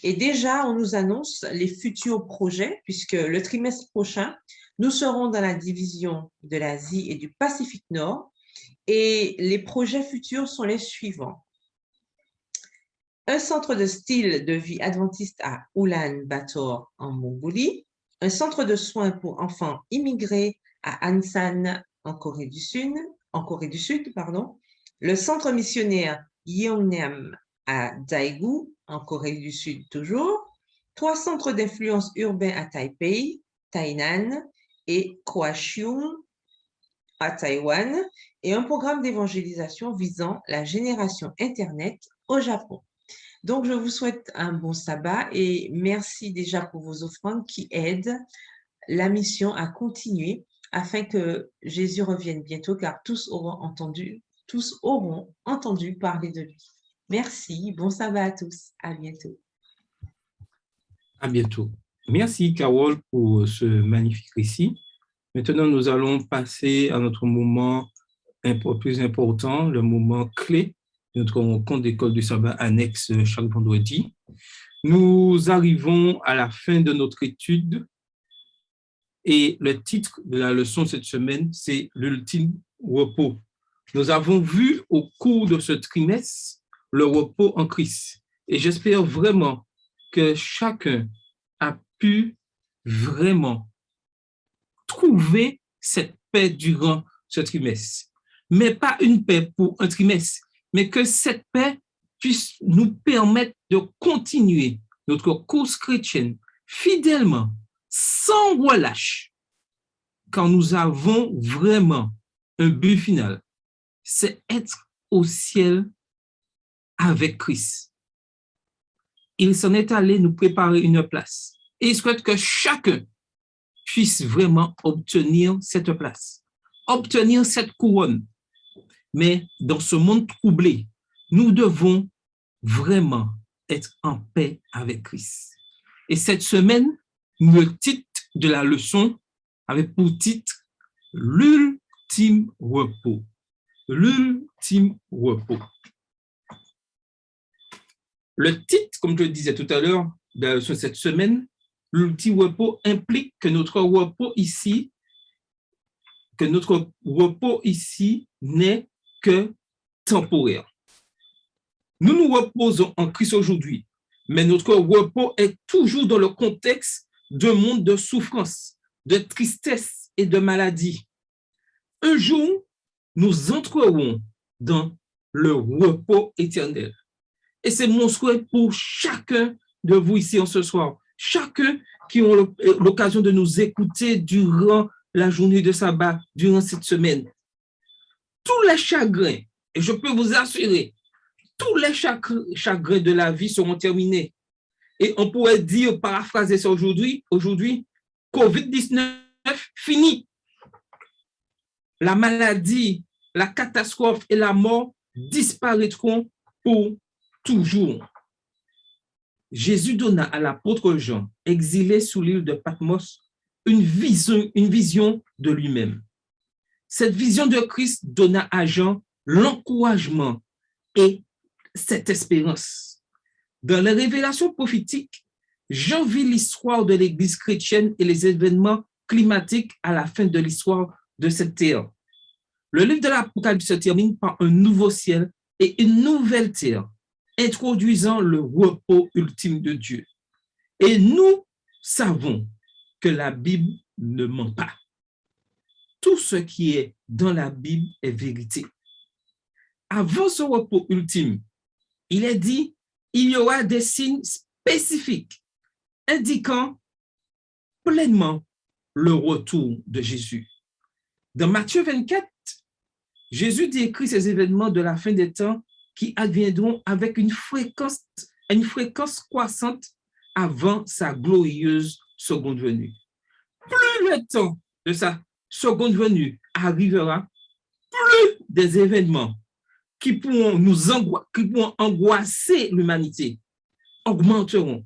Et déjà, on nous annonce les futurs projets, puisque le trimestre prochain, nous serons dans la division de l'Asie et du Pacifique Nord, et les projets futurs sont les suivants. Un centre de style de vie adventiste à Ulaanbaatar en Mongolie, un centre de soins pour enfants immigrés à Ansan en Corée du Sud, le centre missionnaire Yeongnam à Daegu en Corée du Sud toujours, 3 centres d'influence urbains à Taipei, Tainan et Kaohsiung à Taïwan, et un programme d'évangélisation visant la génération Internet au Japon. Donc, je vous souhaite un bon sabbat et merci déjà pour vos offrandes qui aident la mission à continuer afin que Jésus revienne bientôt, car tous auront entendu parler de lui. Merci, bon sabbat à tous, à bientôt. À bientôt. Merci, Carole, pour ce magnifique récit. Maintenant, nous allons passer à notre moment un peu plus important, le moment clé de notre rencontre d'école du sabbat annexe chaque vendredi. Nous arrivons à la fin de notre étude et le titre de la leçon cette semaine, c'est l'ultime repos. Nous avons vu au cours de ce trimestre le repos en Christ et j'espère vraiment que chacun a pu vraiment trouver cette paix durant ce trimestre. Mais pas une paix pour un trimestre, mais que cette paix puisse nous permettre de continuer notre course chrétienne fidèlement, sans relâche, quand nous avons vraiment un but final, c'est être au ciel avec Christ. Il s'en est allé nous préparer une place. Et il souhaite que chacun puisse vraiment obtenir cette place, obtenir cette couronne. Mais dans ce monde troublé, nous devons vraiment être en paix avec Christ. Et cette semaine, le titre de la leçon avait pour titre « L'ultime repos ». L'ultime repos. Le titre, comme je le disais tout à l'heure, de la leçon de cette semaine, l'ultime repos implique que notre repos ici n'est que temporaire. Nous nous reposons en Christ aujourd'hui, mais notre repos est toujours dans le contexte d'un monde de souffrance, de tristesse et de maladie. Un jour, nous entrerons dans le repos éternel. Et c'est mon souhait pour chacun de vous ici en ce soir, chacun qui ont l'occasion de nous écouter durant la journée de sabbat, durant cette semaine. Tous les chagrins, et je peux vous assurer, tous les chagrins de la vie seront terminés. Et on pourrait dire, paraphraser ça aujourd'hui, COVID-19 fini. La maladie, la catastrophe et la mort disparaîtront pour toujours. Jésus donna à l'apôtre Jean, exilé sous l'île de Patmos, une vision de lui-même. Cette vision de Christ donna à Jean l'encouragement et cette espérance. Dans les révélations prophétiques, Jean vit l'histoire de l'Église chrétienne et les événements climatiques à la fin de l'histoire de cette terre. Le livre de l'Apocalypse se termine par un nouveau ciel et une nouvelle terre, introduisant le repos ultime de Dieu. Et nous savons que la Bible ne ment pas. Tout ce qui est dans la Bible est vérité. Avant ce repos ultime, il est dit, il y aura des signes spécifiques indiquant pleinement le retour de Jésus. Dans Matthieu 24, Jésus décrit ces événements de la fin des temps qui adviendront avec une fréquence croissante avant sa glorieuse seconde venue. Plus le temps de sa seconde venue arrivera, plus des événements qui pourront qui pourront angoisser l'humanité augmenteront,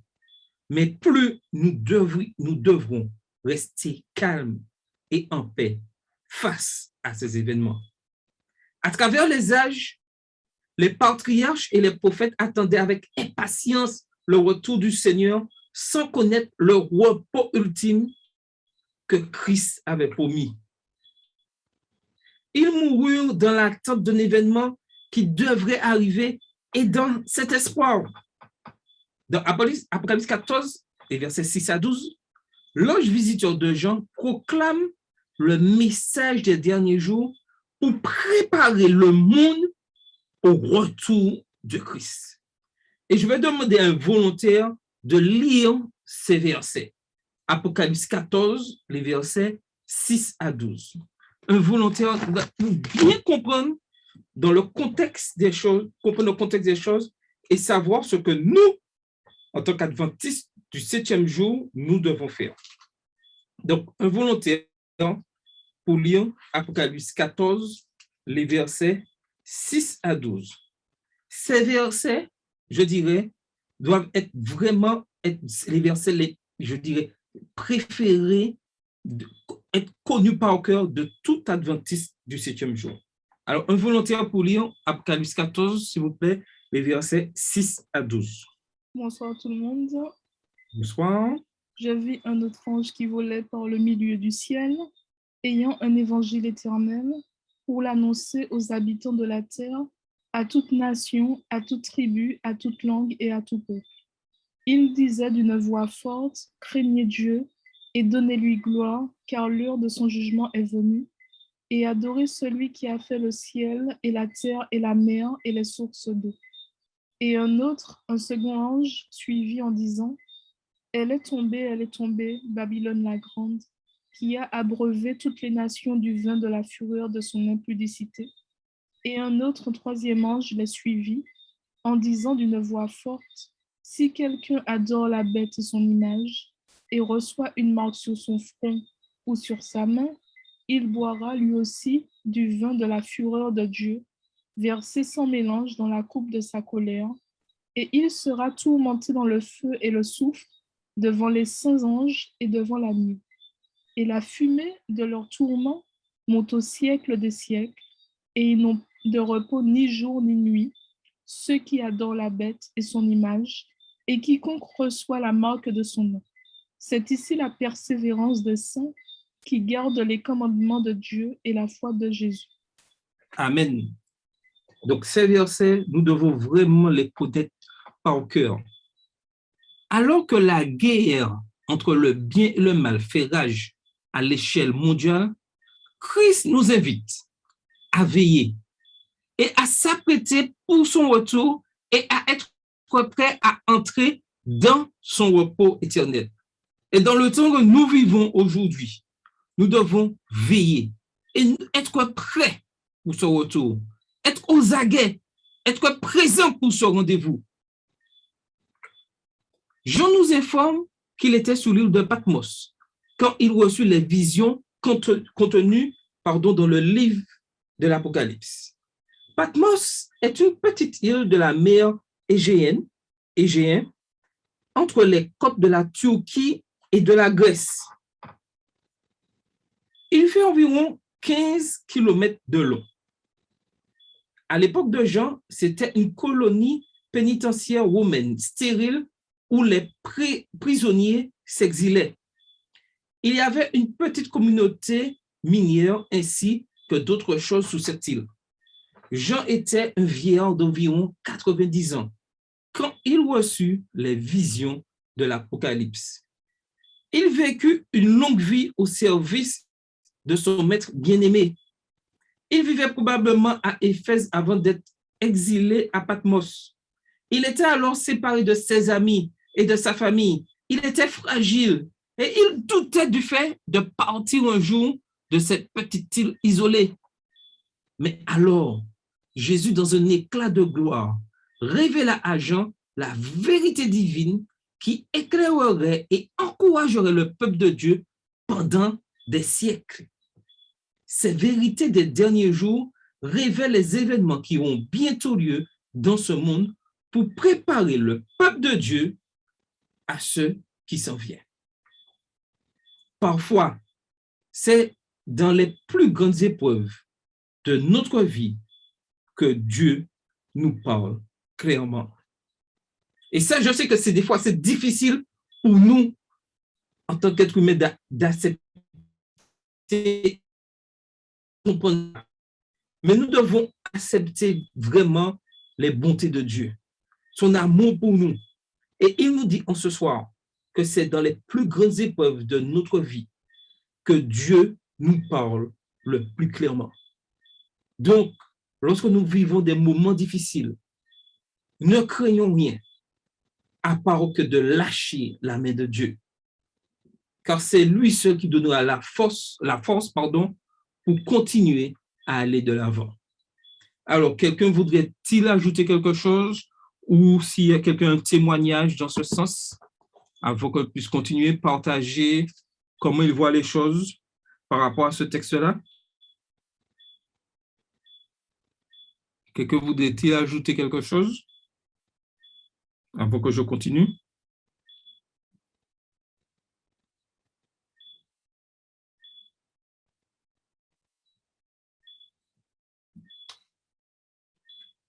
mais plus nous devrons rester calmes et en paix face à ces événements. À travers les âges, les patriarches et les prophètes attendaient avec impatience le retour du Seigneur sans connaître le repos ultime que Christ avait promis. Ils moururent dans l'attente d'un événement qui devrait arriver et dans cet espoir. Dans Apocalypse 14, les versets 6 à 12, l'ange visiteur de Jean proclame le message des derniers jours pour préparer le monde au retour de Christ. Et je vais demander à un volontaire de lire ces versets. Apocalypse 14, les versets 6 à 12. Un volontaire pour bien comprendre dans le contexte des choses, comprendre le contexte des choses et savoir ce que nous, en tant qu'adventistes du 7e jour, nous devons faire. Donc, un volontaire pour lire Apocalypse 14, les versets 6 à 12. Ces versets, je dirais, doivent être vraiment les versets, je dirais, préférés, être connus par cœur de tout adventiste du 7e jour. Alors, un volontaire pour lire Apocalypse 14, s'il vous plaît, les versets 6 à 12. Bonsoir tout le monde. Bonsoir. Je vis un autre ange qui volait par le milieu du ciel, ayant un évangile éternel pour l'annoncer aux habitants de la terre, à toute nation, à toute tribu, à toute langue et à tout peuple. Il disait d'une voix forte, « Craignez Dieu et donnez-lui gloire, car l'heure de son jugement est venue, et adorez celui qui a fait le ciel et la terre et la mer et les sources d'eau. » Et un second ange, suivit en disant, « Elle est tombée, Babylone la grande, qui a abreuvé toutes les nations du vin de la fureur de son impudicité. » Et un troisième ange les suivit, en disant d'une voix forte, « Si quelqu'un adore la bête et son image, et reçoit une marque sur son front ou sur sa main, il boira lui aussi du vin de la fureur de Dieu, versé sans mélange dans la coupe de sa colère, et il sera tourmenté dans le feu et le soufre devant les saints anges et devant la nuit. Et la fumée de leur tourment monte au siècle des siècles, et ils n'ont de repos ni jour ni nuit, ceux qui adorent la bête et son image, et quiconque reçoit la marque de son nom. C'est ici la persévérance des saints qui gardent les commandements de Dieu et la foi de Jésus. » Amen. Donc, ces versets, nous devons vraiment les connaître par cœur. Alors que la guerre entre le bien et le mal fait rage à l'échelle mondiale, Christ nous invite à veiller et à s'apprêter pour son retour et à être prêt à entrer dans son repos éternel. Et dans le temps que nous vivons aujourd'hui, nous devons veiller et être prêts pour ce retour, être aux aguets, être présents pour ce rendez-vous. Jean nous informe qu'il était sur l'île de Patmos quand il reçut les visions contenues dans le livre de l'Apocalypse. Patmos est une petite île de la mer Égéenne, entre les côtes de la Turquie et de la Grèce. Il fait environ 15 km de long. À l'époque de Jean, c'était une colonie pénitentiaire romaine stérile où les prisonniers s'exilaient. Il y avait une petite communauté minière ainsi que d'autres choses sur cette île. Jean était un vieillard d'environ 90 ans quand il reçut les visions de l'Apocalypse. Il vécut une longue vie au service de son maître bien-aimé. Il vivait probablement à Éphèse avant d'être exilé à Patmos. Il était alors séparé de ses amis et de sa famille. Il était fragile et il doutait du fait de partir un jour de cette petite île isolée. Mais alors, Jésus, dans un éclat de gloire, révéla à Jean la vérité divine qui éclairerait et encouragerait le peuple de Dieu pendant des siècles. Ces vérités des derniers jours révèle les événements qui auront bientôt lieu dans ce monde pour préparer le peuple de Dieu à ceux qui s'en viennent. Parfois, c'est dans les plus grandes épreuves de notre vie que Dieu nous parle clairement. Et ça, je sais que des fois, c'est difficile pour nous, en tant qu'être humain, d'accepter, comprendre. Mais nous devons accepter vraiment les bontés de Dieu, son amour pour nous. Et il nous dit en ce soir que c'est dans les plus grandes épreuves de notre vie que Dieu nous parle le plus clairement. Donc, lorsque nous vivons des moments difficiles, ne craignons rien, à part que de lâcher la main de Dieu. Car c'est lui seul qui donnera la force, pour continuer à aller de l'avant. Alors, quelqu'un voudrait-il ajouter quelque chose, ou s'il y a quelqu'un un témoignage dans ce sens, avant qu'on puisse continuer, partager comment il voit les choses par rapport à ce texte-là? Quelqu'un voudrait-il ajouter quelque chose avant que je continue?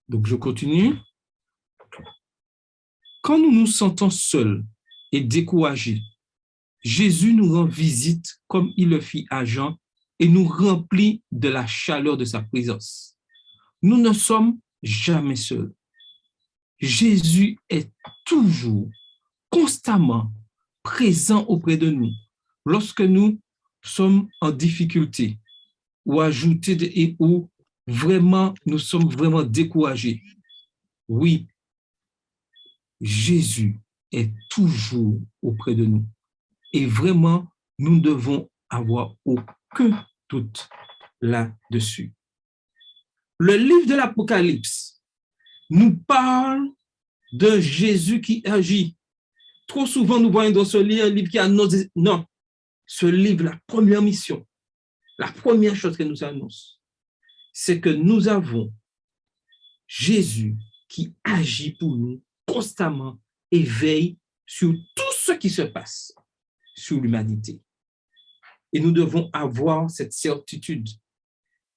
Donc, je continue. Quand nous nous sentons seuls et découragés, Jésus nous rend visite comme il le fit à Jean et nous remplit de la chaleur de sa présence. Nous ne sommes jamais seuls. Jésus est toujours, constamment présent auprès de nous lorsque nous sommes en difficulté ou ou vraiment nous sommes vraiment découragés. Oui, Jésus est toujours auprès de nous. Et vraiment, nous devons avoir aucun doute là-dessus. Le livre de l'Apocalypse nous parle de Jésus qui agit. Trop souvent, nous voyons dans ce livre un livre qui annonce. Non, ce livre, la première mission, la première chose qu'il nous annonce, c'est que nous avons Jésus qui agit pour nous constamment et veille sur tout ce qui se passe sur l'humanité. Et nous devons avoir cette certitude.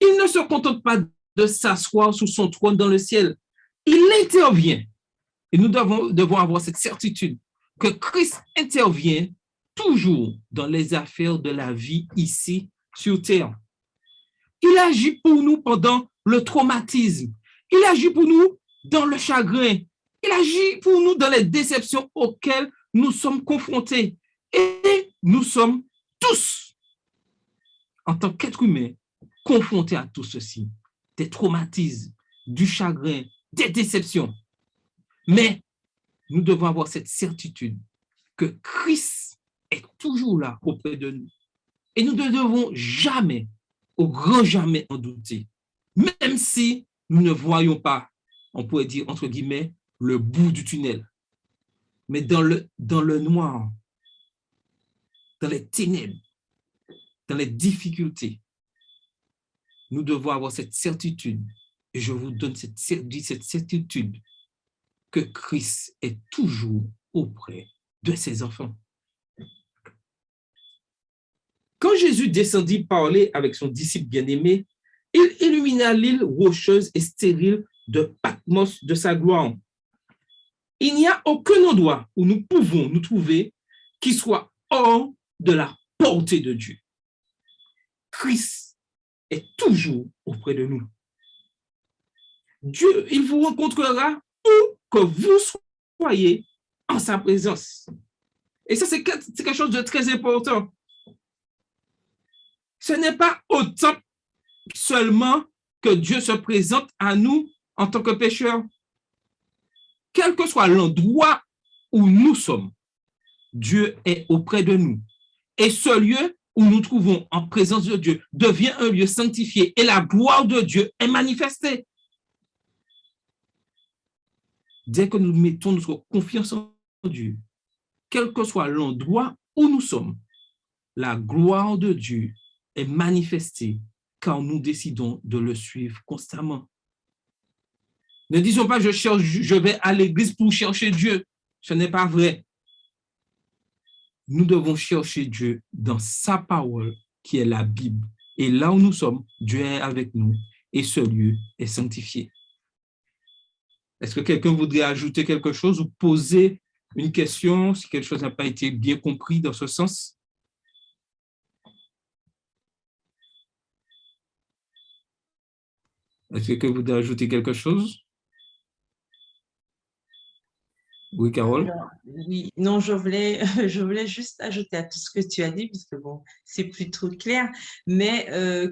Il ne se contente pas de s'asseoir sous son trône dans le ciel. Il intervient. Et nous devons avoir cette certitude que Christ intervient toujours dans les affaires de la vie ici sur terre. Il agit pour nous pendant le traumatisme. Il agit pour nous dans le chagrin. Il agit pour nous dans les déceptions auxquelles nous sommes confrontés. Et nous sommes tous, en tant qu'êtres humains, confrontés à tout ceci. Des traumatismes, du chagrin, des déceptions. Mais nous devons avoir cette certitude que Christ est toujours là auprès de nous. Et nous ne devons jamais, au grand jamais, en douter. Même si nous ne voyons pas, on pourrait dire, entre guillemets, le bout du tunnel. Mais dans le noir, dans les ténèbres, dans les difficultés, nous devons avoir cette certitude, et je vous donne cette certitude, que Christ est toujours auprès de ses enfants. Quand Jésus descendit parler avec son disciple bien-aimé, il illumina l'île rocheuse et stérile de Patmos de sa gloire. Il n'y a aucun endroit où nous pouvons nous trouver qui soit hors de la portée de Dieu. Christ est toujours auprès de nous. Dieu, il vous rencontrera où que vous soyez en sa présence. Et ça, c'est quelque chose de très important. Ce n'est pas au temple seulement que Dieu se présente à nous en tant que pécheurs. Quel que soit l'endroit où nous sommes, Dieu est auprès de nous. Et ce lieu où nous trouvons en présence de Dieu devient un lieu sanctifié et la gloire de Dieu est manifestée. Dès que nous mettons notre confiance en Dieu, quel que soit l'endroit où nous sommes, la gloire de Dieu est manifestée car nous décidons de le suivre constamment. Ne disons pas, je vais à l'église pour chercher Dieu. Ce n'est pas vrai. Nous devons chercher Dieu dans sa parole, qui est la Bible. Et là où nous sommes, Dieu est avec nous et ce lieu est sanctifié. Est-ce que quelqu'un voudrait ajouter quelque chose ou poser une question si quelque chose n'a pas été bien compris dans ce sens? Est-ce que quelqu'un voudrait ajouter quelque chose? Oui, Carole? Alors, oui, non, je voulais juste ajouter à tout ce que tu as dit, puisque bon, c'est plus trop clair, mais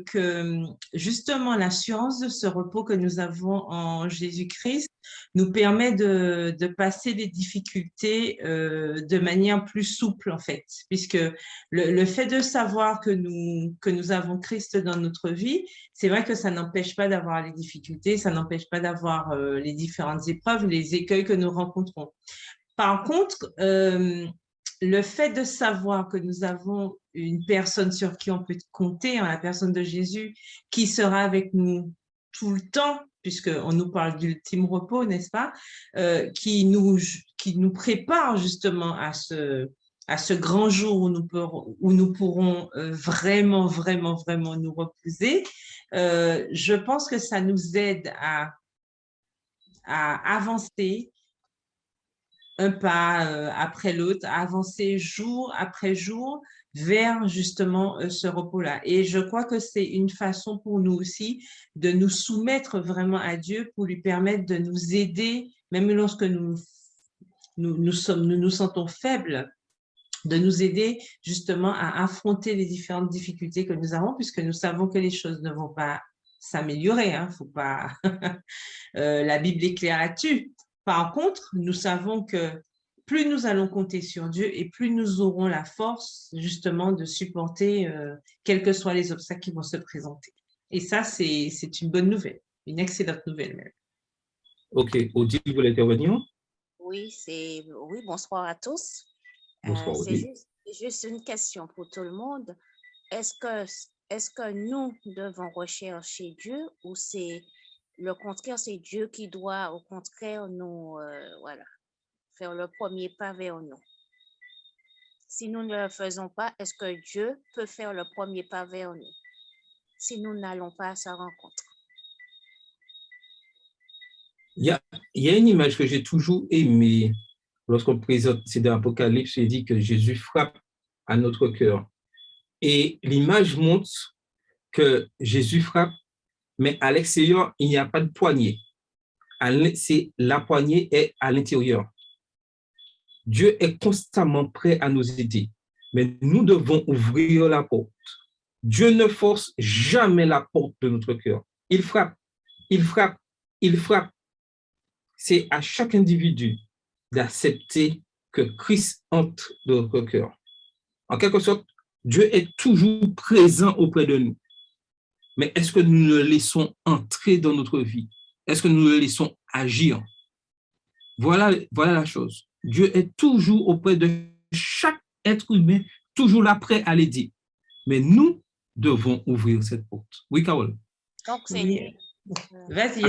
que justement l'assurance de ce repos que nous avons en Jésus-Christ nous permet de passer des difficultés de manière plus souple, en fait, puisque le fait de savoir que nous avons Christ dans notre vie, c'est vrai que ça n'empêche pas d'avoir les difficultés, ça n'empêche pas d'avoir les différentes épreuves, les écueils que nous rencontrons. Par contre, le fait de savoir que nous avons une personne sur qui on peut compter, la personne de Jésus, qui sera avec nous tout le temps, puisqu'on nous parle d'ultime repos, n'est-ce pas, qui nous prépare justement à ce grand jour où nous pourrons vraiment, vraiment, vraiment nous reposer, je pense que ça nous aide à avancer un pas après l'autre, à avancer jour après jour vers justement ce repos-là. Et je crois que c'est une façon pour nous aussi de nous soumettre vraiment à Dieu pour lui permettre de nous aider, même lorsque nous nous sentons faibles, de nous aider justement à affronter les différentes difficultés que nous avons, puisque nous savons que les choses ne vont pas s'améliorer, hein, faut pas la Bible est claire là-dessus. Par contre, nous savons que plus nous allons compter sur Dieu et plus nous aurons la force justement de supporter quels que soient les obstacles qui vont se présenter. Et ça, c'est une bonne nouvelle, une excellente nouvelle même. OK. Odile, vous voulez intervenir? Oui, bonsoir à tous. Bonsoir, C'est Odile. juste une question pour tout le monde. Est-ce que nous devons rechercher Dieu ou c'est le contraire, c'est Dieu qui doit au contraire nous faire le premier pas vers nous? Si nous ne le faisons pas, est-ce que Dieu peut faire le premier pas vers nous si nous n'allons pas à sa rencontre? Il y a une image que j'ai toujours aimée lorsqu'on présente, c'est dans l'Apocalypse, il dit que Jésus frappe à notre cœur. Et l'image montre que Jésus frappe, mais à l'extérieur, il n'y a pas de poignée. La poignée est à l'intérieur. Dieu est constamment prêt à nous aider, mais nous devons ouvrir la porte. Dieu ne force jamais la porte de notre cœur. Il frappe, il frappe, il frappe. C'est à chaque individu d'accepter que Christ entre dans notre cœur. En quelque sorte, Dieu est toujours présent auprès de nous. Mais est-ce que nous le laissons entrer dans notre vie? Est-ce que nous le laissons agir? Voilà la chose. Dieu est toujours auprès de chaque être humain, toujours là prêt à l'aider. Mais nous devons ouvrir cette porte. Oui, Carole? Donc, c'est Oui. lui. Vas-y,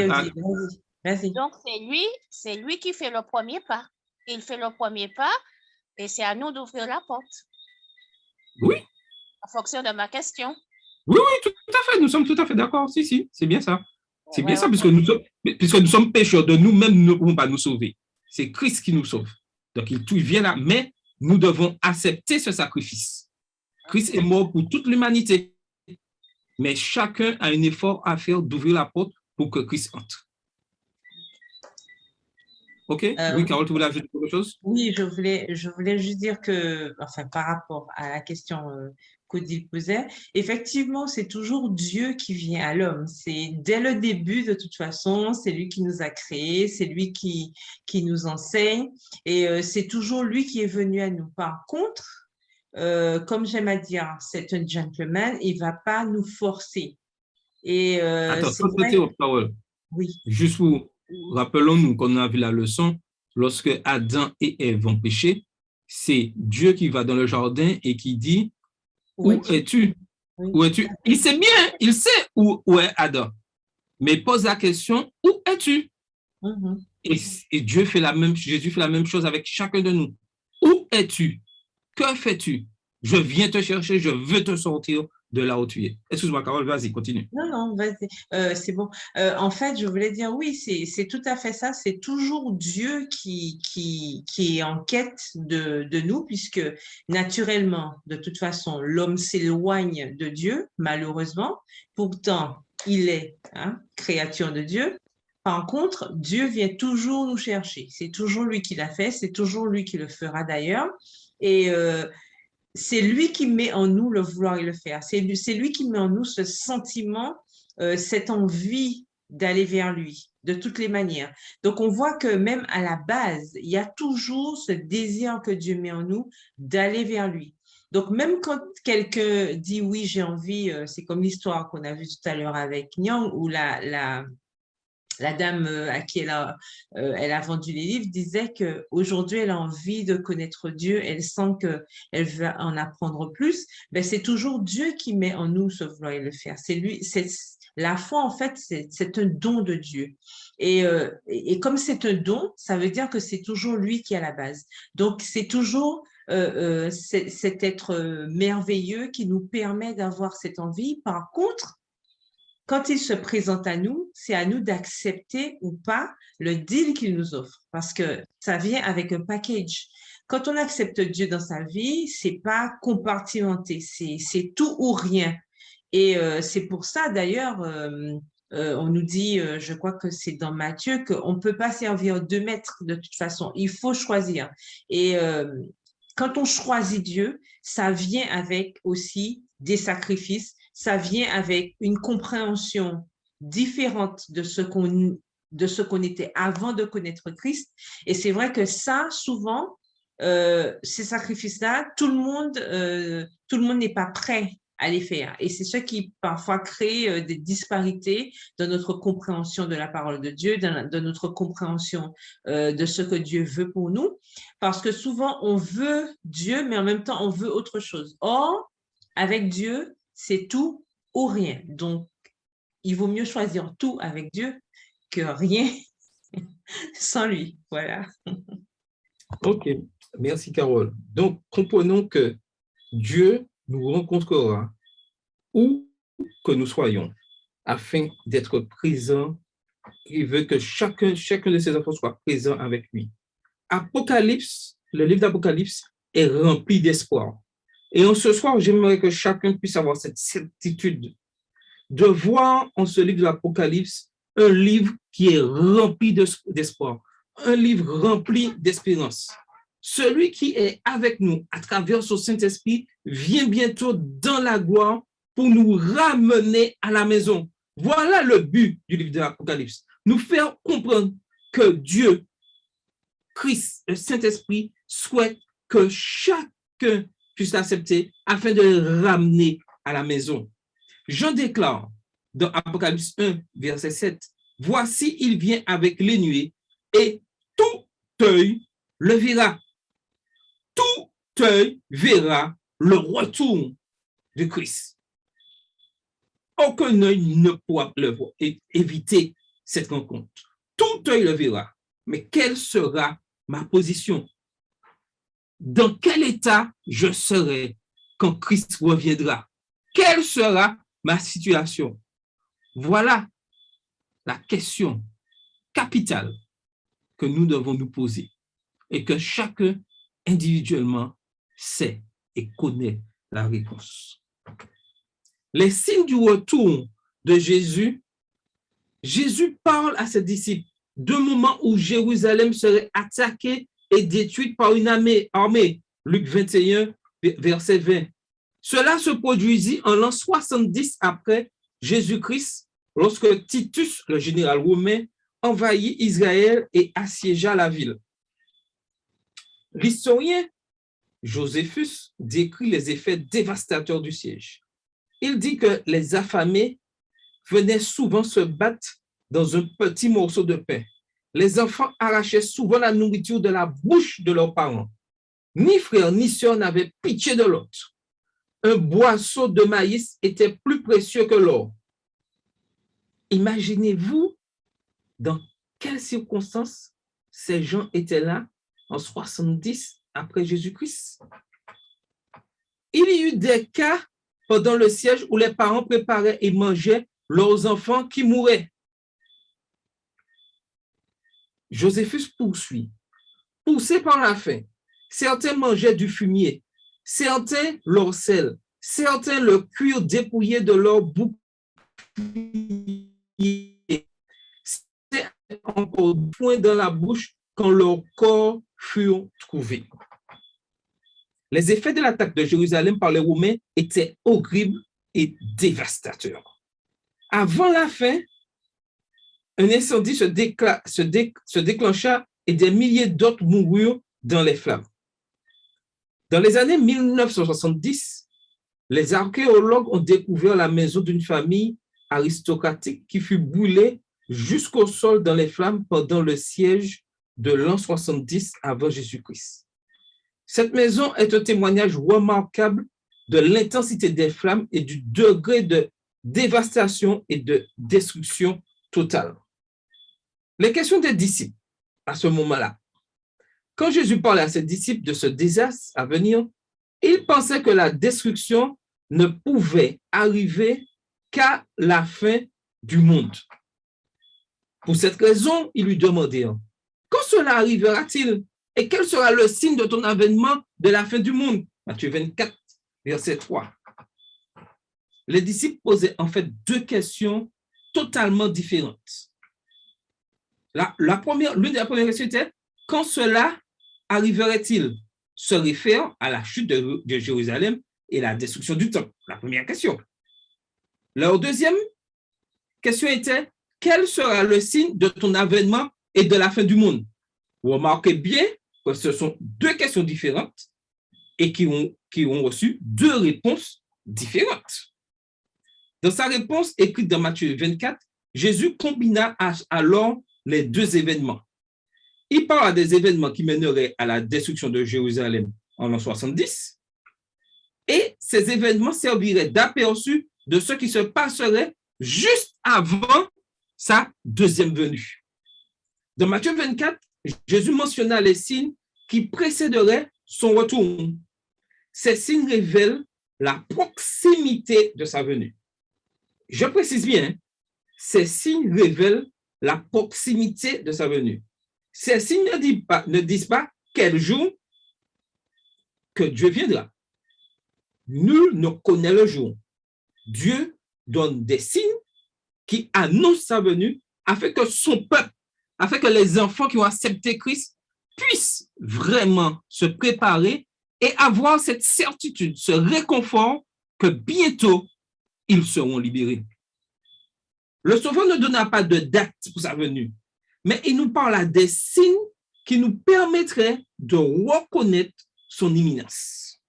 vas-y. Donc, c'est lui qui fait le premier pas. Il fait le premier pas et c'est à nous d'ouvrir la porte. Oui. En fonction de ma question. Oui, tout à fait. Nous sommes tout à fait d'accord. Si, c'est bien ça. C'est bien ça, Ouais. puisque nous sommes pécheurs, de nous-mêmes, nous ne pouvons pas nous sauver. C'est Christ qui nous sauve. Donc, il vient là, mais nous devons accepter ce sacrifice. Christ est mort pour toute l'humanité. Mais chacun a un effort à faire d'ouvrir la porte pour que Christ entre. OK? Oui, Carole, tu voulais ajouter quelque chose? Oui, je voulais juste dire que, enfin, par rapport à la question qu'Odile posait, effectivement, c'est toujours Dieu qui vient à l'homme. C'est dès le début, de toute façon, c'est lui qui nous a créés, c'est lui qui nous enseigne, et c'est toujours lui qui est venu à nous. Par contre, comme j'aime à dire, c'est un gentleman, il ne va pas nous forcer. Et Attends, c'est vrai. Carole. Oui. Juste pour, rappelons-nous qu'on a vu la leçon, lorsque Adam et Ève ont péché, c'est Dieu qui va dans le jardin et qui dit, où es-tu? Oui, Où tout es-tu? à Il fait. sait bien, il sait où est Adam. Mais il pose la question, où es-tu? Mhm. Et, et Dieu fait la même, Jésus fait la même chose avec chacun de nous. Où es-tu? Que fais-tu? Je viens te chercher, je veux te sortir de là où tu es. Excuse-moi, Carole, vas-y, continue. Non, non, vas-y. C'est bon. En fait, je voulais dire, oui, c'est tout à fait ça. C'est toujours Dieu qui est en quête de nous, puisque naturellement, de toute façon, l'homme s'éloigne de Dieu, malheureusement. Pourtant, il est créature de Dieu. Par contre, Dieu vient toujours nous chercher. C'est toujours lui qui l'a fait, c'est toujours lui qui le fera d'ailleurs. Et c'est lui qui met en nous le vouloir et le faire. C'est lui qui met en nous ce sentiment, cette envie d'aller vers lui, de toutes les manières. Donc, on voit que même à la base, il y a toujours ce désir que Dieu met en nous d'aller vers lui. Donc, même quand quelqu'un dit oui, j'ai envie, c'est comme l'histoire qu'on a vue tout à l'heure avec Nyang, où la dame à qui elle a vendu les livres disait qu'aujourd'hui, elle a envie de connaître Dieu, elle sent qu'elle veut en apprendre plus. Ben, c'est toujours Dieu qui met en nous ce vouloir et le faire. C'est lui, la foi, en fait, c'est un don de Dieu. Et comme c'est un don, ça veut dire que c'est toujours lui qui est à la base. Donc, c'est toujours cet être merveilleux qui nous permet d'avoir cette envie. Par contre, quand il se présente c'est à nous d'accepter ou pas le deal qu'il nous offre, parce que ça vient avec un package. Quand on accepte Dieu dans sa vie, c'est pas compartimenté, c'est tout ou rien. Et c'est pour ça d'ailleurs, on nous dit, je crois que c'est dans Matthieu, qu'on ne peut pas servir deux maîtres de toute façon. Il faut choisir. Et quand on choisit Dieu, ça vient avec aussi des sacrifices, ça vient avec une compréhension différente de ce qu'on était avant de connaître Christ. Et c'est vrai que ça, souvent, ces sacrifices-là, tout le monde n'est pas prêt à les faire. Et c'est ce qui parfois crée des disparités dans notre compréhension de la parole de Dieu, dans notre compréhension de ce que Dieu veut pour nous. Parce que souvent, on veut Dieu, mais en même temps, on veut autre chose. Or, avec Dieu, c'est tout ou rien. Donc, il vaut mieux choisir tout avec Dieu que rien sans lui. Voilà. Ok, merci, Carole. Donc, comprenons que Dieu nous rencontrera où que nous soyons afin d'être présents. Il veut que chacun de ses enfants soit présent avec lui. Apocalypse, le livre d'Apocalypse est rempli d'espoir. Et en ce soir, j'aimerais que chacun puisse avoir cette certitude de voir en ce livre de l'Apocalypse un livre qui est rempli d'espoir, un livre rempli d'espérance. Celui qui est avec nous à travers son Saint-Esprit vient bientôt dans la gloire pour nous ramener à la maison. Voilà le but du livre de l'Apocalypse. Nous faire comprendre que Dieu, Christ, le Saint-Esprit, souhaite que chacun puisse l'accepter afin de le ramener à la maison. Jean déclare dans Apocalypse 1, verset 7, « Voici, il vient avec les nuées et tout œil le verra. » Tout œil verra le retour de Christ. Aucun œil ne pourra le voir et éviter cette rencontre. Tout œil le verra. Mais quelle sera ma position? Dans quel état je serai quand Christ reviendra? Quelle sera ma situation? Voilà la question capitale que nous devons nous poser et que chacun individuellement sait et connaît la réponse. Les signes du retour de Jésus, Jésus parle à ses disciples d'un moment où Jérusalem serait attaquée et détruite par une armée. Luc 21, verset 20. Cela se produisit en l'an 70 après Jésus-Christ, lorsque Titus, le général romain, envahit Israël et assiégea la ville. L'historien Joséphus décrit les effets dévastateurs du siège. Il dit que les affamés venaient souvent se battre dans un petit morceau de pain. Les enfants arrachaient souvent la nourriture de la bouche de leurs parents. Ni frère ni sœur n'avaient pitié de l'autre. un boisseau de maïs était plus précieux que l'or. Imaginez-vous dans quelles circonstances ces gens étaient là en 70 après Jésus-Christ. Il y eut des cas pendant le siège où les parents préparaient et mangeaient leurs enfants qui mouraient. Joséphus poursuit. Poussés par la faim, certains mangeaient du fumier, certains leur sel, certains le cuir dépouillé de leur bouclier, certains encore du foin dans la bouche quand leurs corps furent trouvés. Les effets de l'attaque de Jérusalem par les Romains étaient horribles et dévastateurs. Avant la fin, un incendie se déclencha et des milliers d'autres moururent dans les flammes. Dans les années 1970, les archéologues ont découvert la maison d'une famille aristocratique qui fut brûlée jusqu'au sol dans les flammes pendant le siège de l'an 70 avant Jésus-Christ. Cette maison est un témoignage remarquable de l'intensité des flammes et du degré de dévastation et de destruction totale. Les questions des disciples à ce moment-là. Quand Jésus parlait à ses disciples de ce désastre à venir, ils pensaient que la destruction ne pouvait arriver qu'à la fin du monde. Pour cette raison, ils lui demandèrent, quand cela arrivera-t-il et quel sera le signe de ton avènement de la fin du monde? Matthieu 24, verset 3. Les disciples posaient en fait deux questions totalement différentes. L'une des premières questions était, quand cela arriverait-il? Se réfère à la chute de Jérusalem et la destruction du temple. La première question. Leur deuxième question était, quel sera le signe de ton avènement et de la fin du monde? Vous remarquez bien que ce sont deux questions différentes et qui ont reçu deux réponses différentes. Dans sa réponse écrite dans Matthieu 24, Jésus combina alors les deux événements. Il parle des événements qui mèneraient à la destruction de Jérusalem en l'an 70 et ces événements serviraient d'aperçu de ce qui se passerait juste avant sa deuxième venue. Dans Matthieu 24, Jésus mentionna les signes qui précéderaient son retour. Ces signes révèlent la proximité de sa venue. Je précise bien, ces signes révèlent la proximité de sa venue. Ces signes ne disent pas quel jour que Dieu viendra. Nul ne connaît le jour. Dieu donne des signes qui annoncent sa venue afin que son peuple, afin que les enfants qui ont accepté Christ puissent vraiment se préparer et avoir cette certitude, ce réconfort que bientôt ils seront libérés. Le Sauveur ne donna pas de date pour sa venue, mais il nous parle à des signes qui nous permettraient de reconnaître son imminence.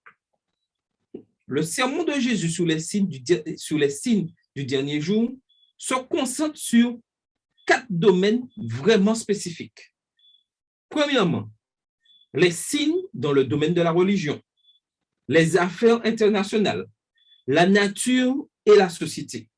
Le sermon de Jésus sur les signes du dernier jour se concentre sur 4 domaines vraiment spécifiques. Premièrement, les signes dans le domaine de la religion, les affaires internationales, la nature et la société.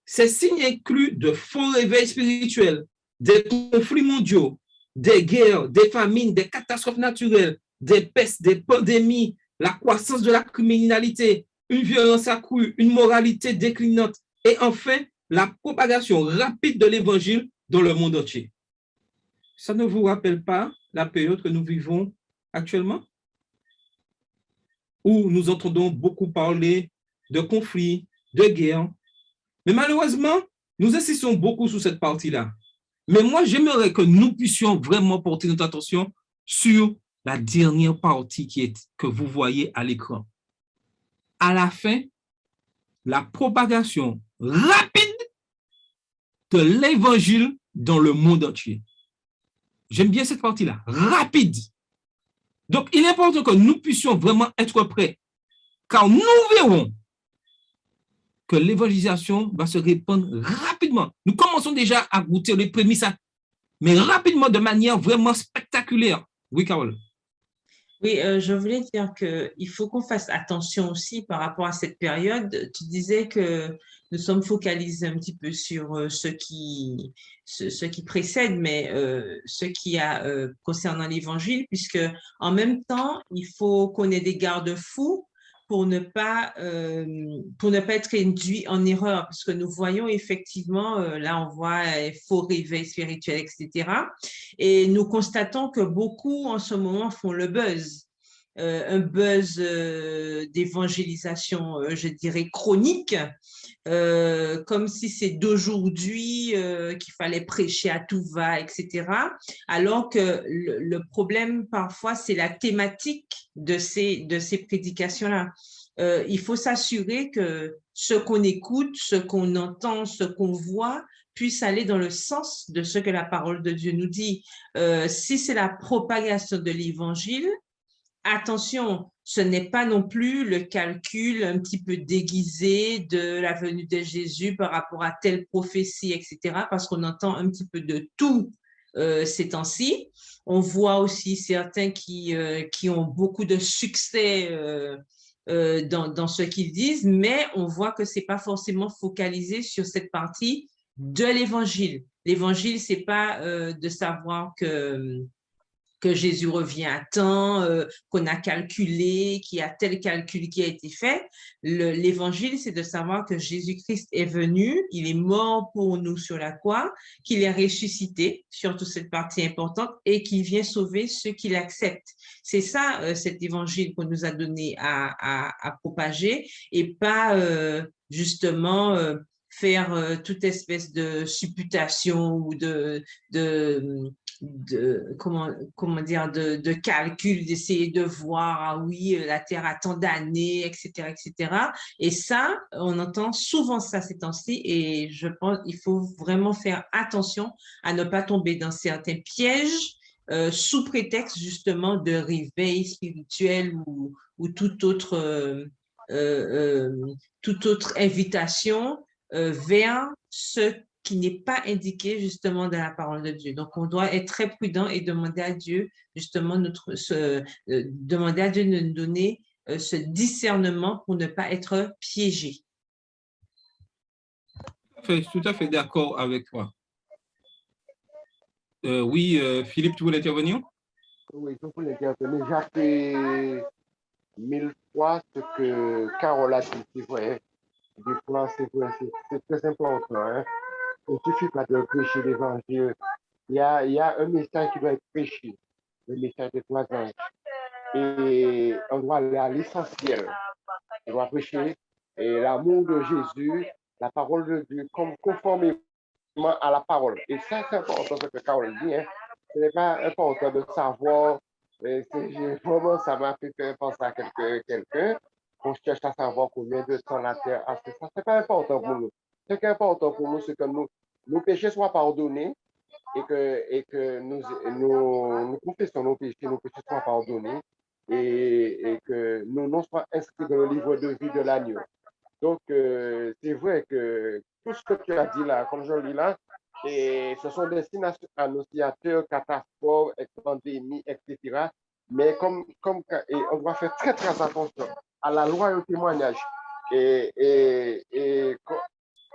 Ces signes incluent de faux réveils spirituels, des conflits mondiaux, des guerres, des famines, des catastrophes naturelles, des pestes, des pandémies, la croissance de la criminalité, une violence accrue, une moralité déclinante et enfin la propagation rapide de l'évangile dans le monde entier. Ça ne vous rappelle pas la période que nous vivons actuellement? Où nous entendons beaucoup parler de conflits, de guerres. Mais malheureusement, nous insistons beaucoup sur cette partie-là. Mais moi, j'aimerais que nous puissions vraiment porter notre attention sur la dernière partie que vous voyez à l'écran. À la fin, la propagation rapide de l'évangile dans le monde entier. J'aime bien cette partie-là, rapide. Donc, il est important que nous puissions vraiment être prêts, car nous verrons que l'évangélisation va se répandre rapidement. Nous commençons déjà à goûter les prémices, mais rapidement, de manière vraiment spectaculaire. Oui, Carole. Oui, je voulais dire qu'il faut qu'on fasse attention aussi par rapport à cette période. Tu disais que nous sommes focalisés un petit peu sur ce qui précède, mais ce qui a concernant l'Évangile, puisque en même temps, il faut qu'on ait des garde-fous pour ne pas être induit en erreur, parce que nous voyons effectivement, là on voit faux réveil spirituel, etc. Et nous constatons que beaucoup en ce moment font le buzz. Un buzz d'évangélisation, je dirais, chronique, comme si c'est d'aujourd'hui qu'il fallait prêcher à tout va, etc. Alors que le problème, parfois, c'est la thématique de ces prédications-là. Il faut s'assurer que ce qu'on écoute, ce qu'on entend, ce qu'on voit, puisse aller dans le sens de ce que la parole de Dieu nous dit. Si c'est la propagation de l'évangile, attention, ce n'est pas non plus le calcul un petit peu déguisé de la venue de Jésus par rapport à telle prophétie, etc., parce qu'on entend un petit peu de tout ces temps-ci. On voit aussi certains qui ont beaucoup de succès dans ce qu'ils disent, mais on voit que c'est pas forcément focalisé sur cette partie de l'évangile. L'évangile, c'est pas de savoir que Jésus revient à temps, qu'on a calculé, qu'il y a tel calcul qui a été fait. L'évangile, c'est de savoir que Jésus-Christ est venu, il est mort pour nous sur la croix, qu'il est ressuscité, surtout cette partie importante, et qu'il vient sauver ceux qui l'acceptent. C'est ça, cet évangile qu'on nous a donné à propager, et pas justement faire toute espèce de supputation ou comment dire, de calcul, d'essayer de voir, ah oui, la Terre a tant d'années, etc., etc. Et ça, on entend souvent ça ces temps-ci, et je pense qu'il faut vraiment faire attention à ne pas tomber dans certains pièges sous prétexte justement de réveil spirituel ou toute autre invitation vers ce qui n'est pas indiqué justement dans la parole de Dieu. Donc, on doit être très prudent et demander à Dieu justement demander à Dieu de nous donner ce discernement pour ne pas être piégé. Je suis tout à fait d'accord avec toi. Oui, Philippe, tu voulais intervenir? Oui, je voulais intervenir. J'appelle mille fois ce que Carole a dit, c'est vrai. Des fois, c'est vrai, c'est très important. Hein. Il ne suffit pas de prêcher l'évangile. Il y a un message qui doit être prêché, le message des trois anges. Et on doit aller à l'essentiel. On doit prêcher et l'amour de Jésus, la parole de Dieu, conformément à la parole. Et ça, c'est important ce que Carole dit. Hein. Ce n'est pas important de savoir. Vraiment, ça m'a fait penser à quelqu'un. On cherche à savoir combien de temps la terre a fait. Ça, c'est pas important pour nous. Ce qui est important pour nous, c'est que nos péchés soient pardonnés et que nous confessons nos péchés soient pardonnés et que nos noms soient inscrits dans le livre de vie de l'agneau. Donc, c'est vrai que tout ce que tu as dit là, comme je lis là, et ce sont des signes annonciateurs, catastrophes, pandémies, etc. Mais et on doit faire très, très attention à la loi et au témoignage. Et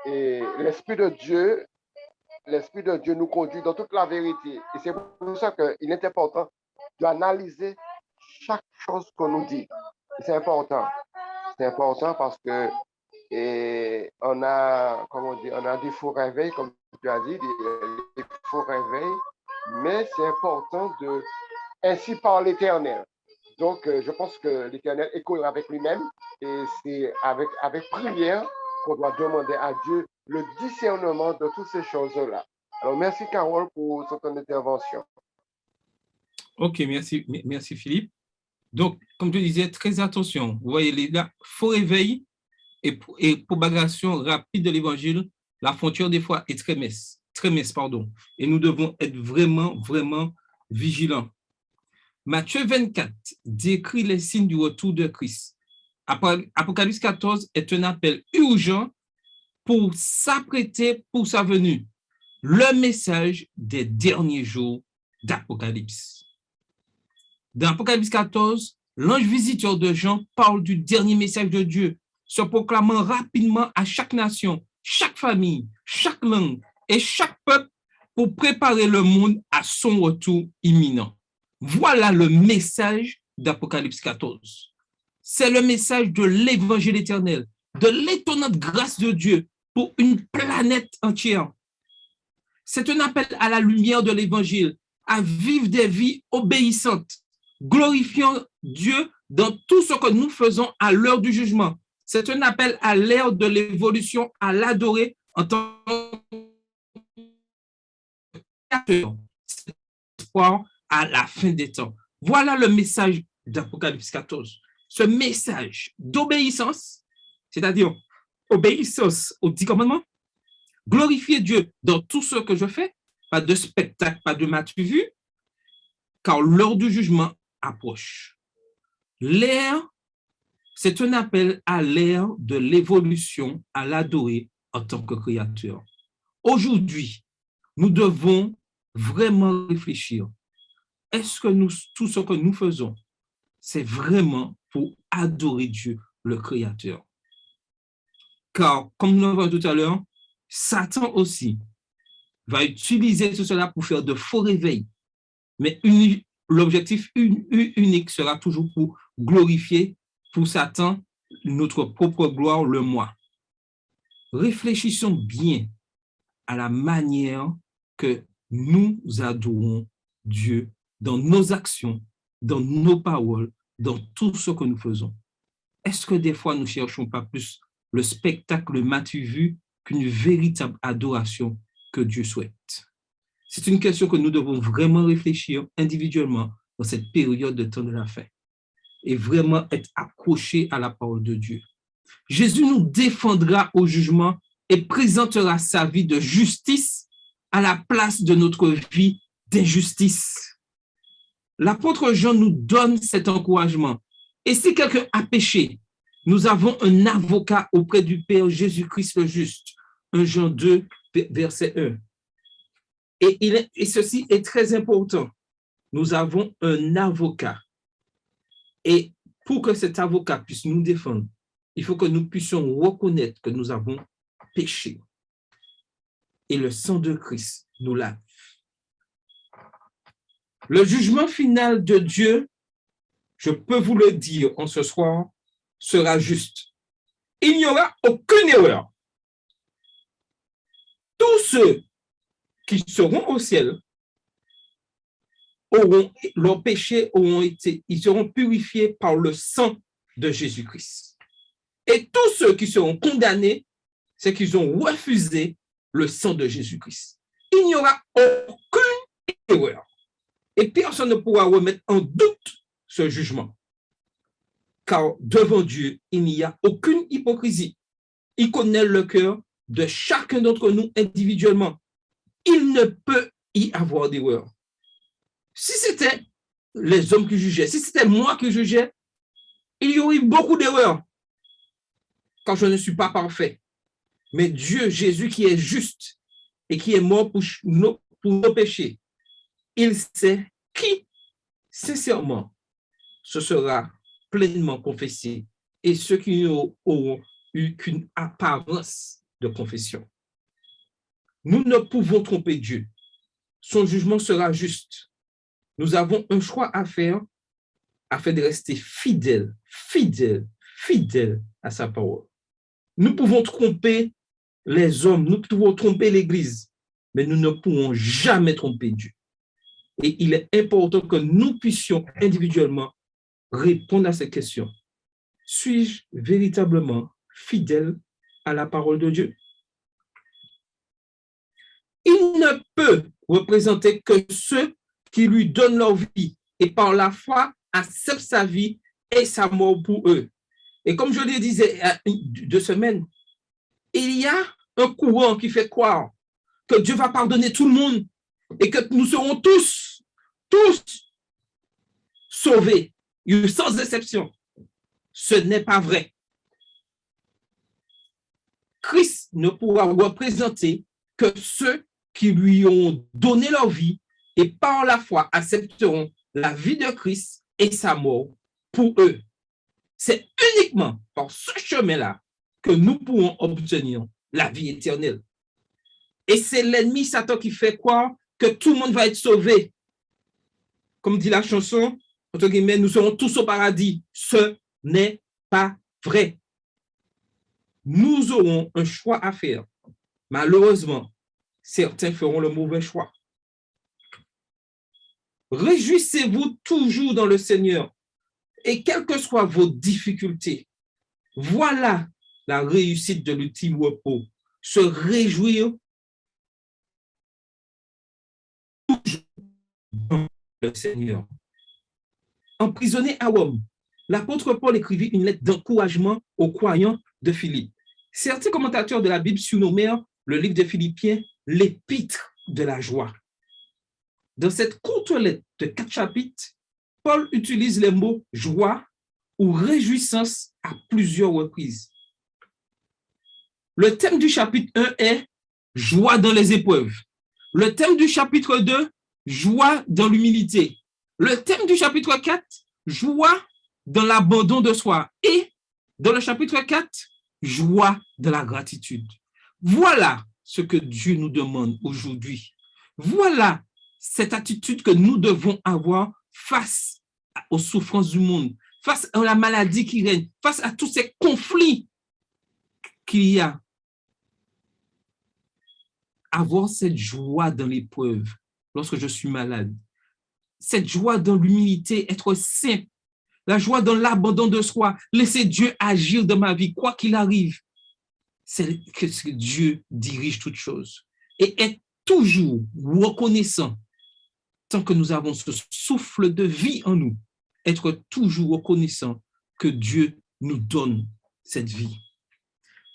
l'Esprit de Dieu nous conduit dans toute la vérité. Et c'est pour ça qu'il est important d'analyser chaque chose qu'on nous dit. C'est important. C'est important parce que on a des faux réveils, comme tu as dit, des faux réveils, mais c'est important de ainsi par l'Éternel. Donc, je pense que l'Éternel est cohérent avec lui-même et c'est avec prière qu'on doit demander à Dieu le discernement de toutes ces choses-là. Alors, merci Carole pour ton intervention. Ok, merci Philippe. Donc, comme je disais, très attention. Vous voyez, là, faux réveil et propagation rapide de l'évangile, la frontière des fois est très mince, pardon. Et nous devons être vraiment, vraiment vigilants. Matthieu 24 décrit les signes du retour de Christ. Apocalypse 14 est un appel urgent pour s'apprêter pour sa venue. Le message des derniers jours d'Apocalypse. Dans Apocalypse 14, l'ange visiteur de Jean parle du dernier message de Dieu, se proclamant rapidement à chaque nation, chaque famille, chaque langue et chaque peuple pour préparer le monde à son retour imminent. Voilà le message d'Apocalypse 14. C'est le message de l'évangile éternel, de l'étonnante grâce de Dieu pour une planète entière. C'est un appel à la lumière de l'évangile, à vivre des vies obéissantes, glorifiant Dieu dans tout ce que nous faisons à l'heure du jugement. C'est un appel à l'ère de l'évolution, à l'adorer en tant qu'espoir à la fin des temps. Voilà le message d'Apocalypse 14. Ce message d'obéissance, c'est-à-dire obéissance aux 10 commandements, glorifier Dieu dans tout ce que je fais, pas de spectacle, pas de matu-vu, car l'heure du jugement approche. L'ère, c'est un appel à l'ère de l'évolution, à l'adorer en tant que créateur. Aujourd'hui, nous devons vraiment réfléchir. Est-ce que tout ce que nous faisons, c'est vraiment pour adorer Dieu, le Créateur? Car, comme nous l'avons dit tout à l'heure, Satan aussi va utiliser tout cela pour faire de faux réveils. Mais l'objectif unique sera toujours pour glorifier pour Satan notre propre gloire, le moi. Réfléchissons bien à la manière que nous adorons Dieu dans nos actions, dans nos paroles, dans tout ce que nous faisons. Est-ce que des fois nous ne cherchons pas plus le spectacle matu-vu qu'une véritable adoration que Dieu souhaite? C'est une question que nous devons vraiment réfléchir individuellement dans cette période de temps de la fin et vraiment être accrochés à la parole de Dieu. Jésus nous défendra au jugement et présentera sa vie de justice à la place de notre vie d'injustice. L'apôtre Jean nous donne cet encouragement. Et si quelqu'un a péché, nous avons un avocat auprès du Père Jésus-Christ le juste. 1 Jean 2, verset 1. Et ceci est très important. Nous avons un avocat. Et pour que cet avocat puisse nous défendre, il faut que nous puissions reconnaître que nous avons péché. Et le sang de Christ nous lave. Le jugement final de Dieu, je peux vous le dire en ce soir, sera juste. Il n'y aura aucune erreur. Tous ceux qui seront au ciel leurs péchés ils seront purifiés par le sang de Jésus-Christ. Et tous ceux qui seront condamnés, c'est qu'ils ont refusé le sang de Jésus-Christ. Il n'y aura aucune erreur. Et personne ne pourra remettre en doute ce jugement. Car devant Dieu, il n'y a aucune hypocrisie. Il connaît le cœur de chacun d'entre nous individuellement. Il ne peut y avoir d'erreur. Si c'était les hommes qui jugeaient, si c'était moi qui jugeais, il y aurait eu beaucoup d'erreurs. Car je ne suis pas parfait. Mais Dieu, Jésus, qui est juste et qui est mort pour nos péchés, il sait qui, sincèrement, ce sera pleinement confessé et ceux qui n'auront eu qu'une apparence de confession. Nous ne pouvons tromper Dieu. Son jugement sera juste. Nous avons un choix à faire afin de rester fidèles à sa parole. Nous pouvons tromper les hommes, nous pouvons tromper l'Église, mais nous ne pourrons jamais tromper Dieu. Et il est important que nous puissions individuellement répondre à cette question. Suis-je véritablement fidèle à la parole de Dieu? Il ne peut représenter que ceux qui lui donnent leur vie et par la foi acceptent sa vie et sa mort pour eux. Et comme je le disais il y a 2 semaines, il y a un courant qui fait croire que Dieu va pardonner tout le monde et que nous serons tous sauvés, sans exception. Ce n'est pas vrai. Christ ne pourra représenter que ceux qui lui ont donné leur vie et par la foi accepteront la vie de Christ et sa mort pour eux. C'est uniquement par ce chemin-là que nous pourrons obtenir la vie éternelle. Et c'est l'ennemi Satan qui fait croire que tout le monde va être sauvé. Comme dit la chanson, entre guillemets, nous serons tous au paradis. Ce n'est pas vrai. Nous aurons un choix à faire. Malheureusement, certains feront le mauvais choix. Réjouissez-vous toujours dans le Seigneur. Et quelles que soient vos difficultés, voilà la réussite de l'ultime repos. Se réjouir toujours dans le Seigneur. Emprisonné à Rome, l'apôtre Paul écrivit une lettre d'encouragement aux croyants de Philippe. Certains commentateurs de la Bible surnommèrent le livre de Philippiens l'épître de la joie. Dans cette courte lettre de 4 chapitres, Paul utilise les mots joie ou réjouissance à plusieurs reprises. Le thème du chapitre 1 est joie dans les épreuves. Le thème du chapitre 2, joie dans l'humilité. Le thème du chapitre 4, joie dans l'abandon de soi. Et dans le chapitre 4, joie de la gratitude. Voilà ce que Dieu nous demande aujourd'hui. Voilà cette attitude que nous devons avoir face aux souffrances du monde, face à la maladie qui règne, face à tous ces conflits qu'il y a. Avoir cette joie dans l'épreuve lorsque je suis malade, cette joie dans l'humilité, être saint, la joie dans l'abandon de soi, laisser Dieu agir dans ma vie, quoi qu'il arrive. C'est que Dieu dirige toutes choses et être toujours reconnaissant tant que nous avons ce souffle de vie en nous, être toujours reconnaissant que Dieu nous donne cette vie.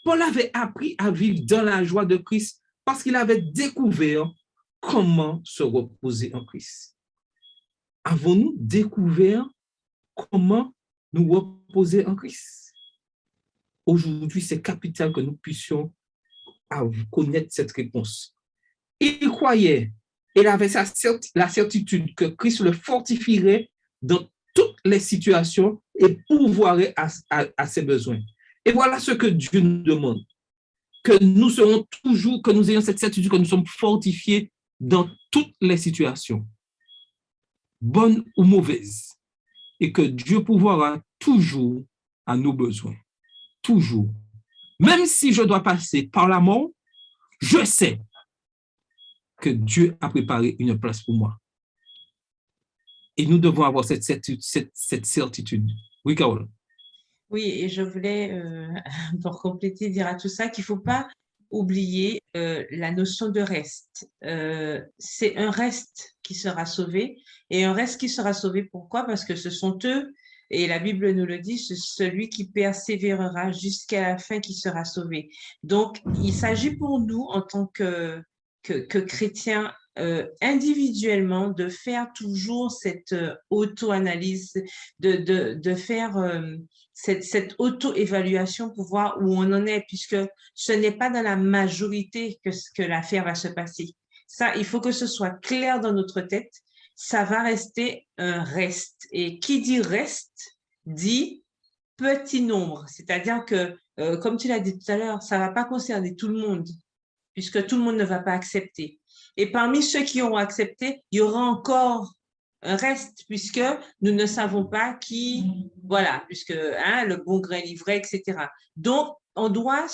Paul avait appris à vivre dans la joie de Christ parce qu'il avait découvert comment se reposer en Christ. Avons-nous découvert comment nous reposer en Christ? Aujourd'hui, c'est capital que nous puissions connaître cette réponse. Il croyait, il avait la certitude que Christ le fortifierait dans toutes les situations et pourvoirait à ses besoins. Et voilà ce que Dieu nous demande, que nous serons toujours, que nous ayons cette certitude que nous sommes fortifiés dans toutes les situations, bonnes ou mauvaises, et que Dieu pourvoira toujours à nos besoins. Toujours. Même si je dois passer par la mort, je sais que Dieu a préparé une place pour moi. Et nous devons avoir cette certitude. Oui, Carole. Oui, et je voulais, pour compléter, dire à tout ça qu'il ne faut pas oublier la notion de reste. C'est un reste qui sera sauvé. Et un reste qui sera sauvé, pourquoi? Parce que ce sont eux, et la Bible nous le dit, c'est celui qui persévérera jusqu'à la fin qui sera sauvé. Donc, il s'agit pour nous, en tant que chrétiens, individuellement, de faire toujours cette auto-analyse, de faire cette auto-évaluation pour voir où on en est, puisque ce n'est pas dans la majorité que l'affaire va se passer. Ça, il faut que ce soit clair dans notre tête. Ça va rester un reste. Et qui dit reste, dit petit nombre. C'est-à-dire que, comme tu l'as dit tout à l'heure, ça ne va pas concerner tout le monde, puisque tout le monde ne va pas accepter. Et parmi ceux qui ont accepté, il y aura encore un reste, puisque nous ne savons pas qui, voilà, puisque le bon grain livré, etc. Donc, on doit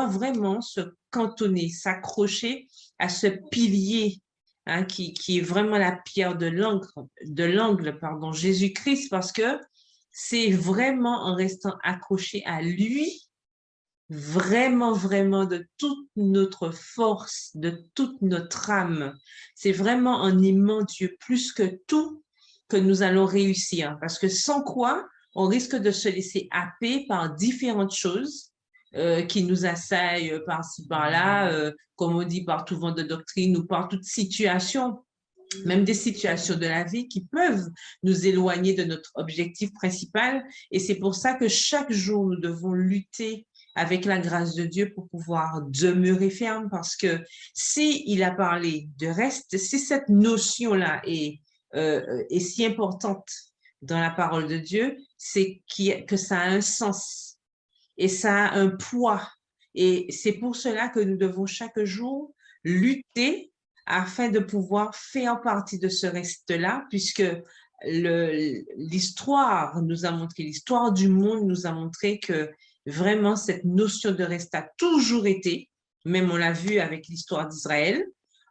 vraiment se cantonner, s'accrocher à ce pilier qui est vraiment la pierre de l'angle, Jésus-Christ, parce que c'est vraiment en restant accroché à lui, vraiment, vraiment de toute notre force, de toute notre âme. C'est vraiment en aimant Dieu plus que tout que nous allons réussir. Parce que sans quoi, on risque de se laisser happer par différentes choses qui nous assaillent par-ci, par-là, comme on dit, par tout vent de doctrine ou par toute situation, même des situations de la vie qui peuvent nous éloigner de notre objectif principal. Et c'est pour ça que chaque jour, nous devons lutter avec la grâce de Dieu pour pouvoir demeurer ferme, parce que s'il a parlé de reste, si cette notion-là est si importante dans la parole de Dieu, c'est que ça a un sens et ça a un poids. Et c'est pour cela que nous devons chaque jour lutter afin de pouvoir faire partie de ce reste-là, puisque l'histoire nous a montré, l'histoire du monde nous a montré que vraiment cette notion de reste a toujours été, même on l'a vu avec l'histoire d'Israël,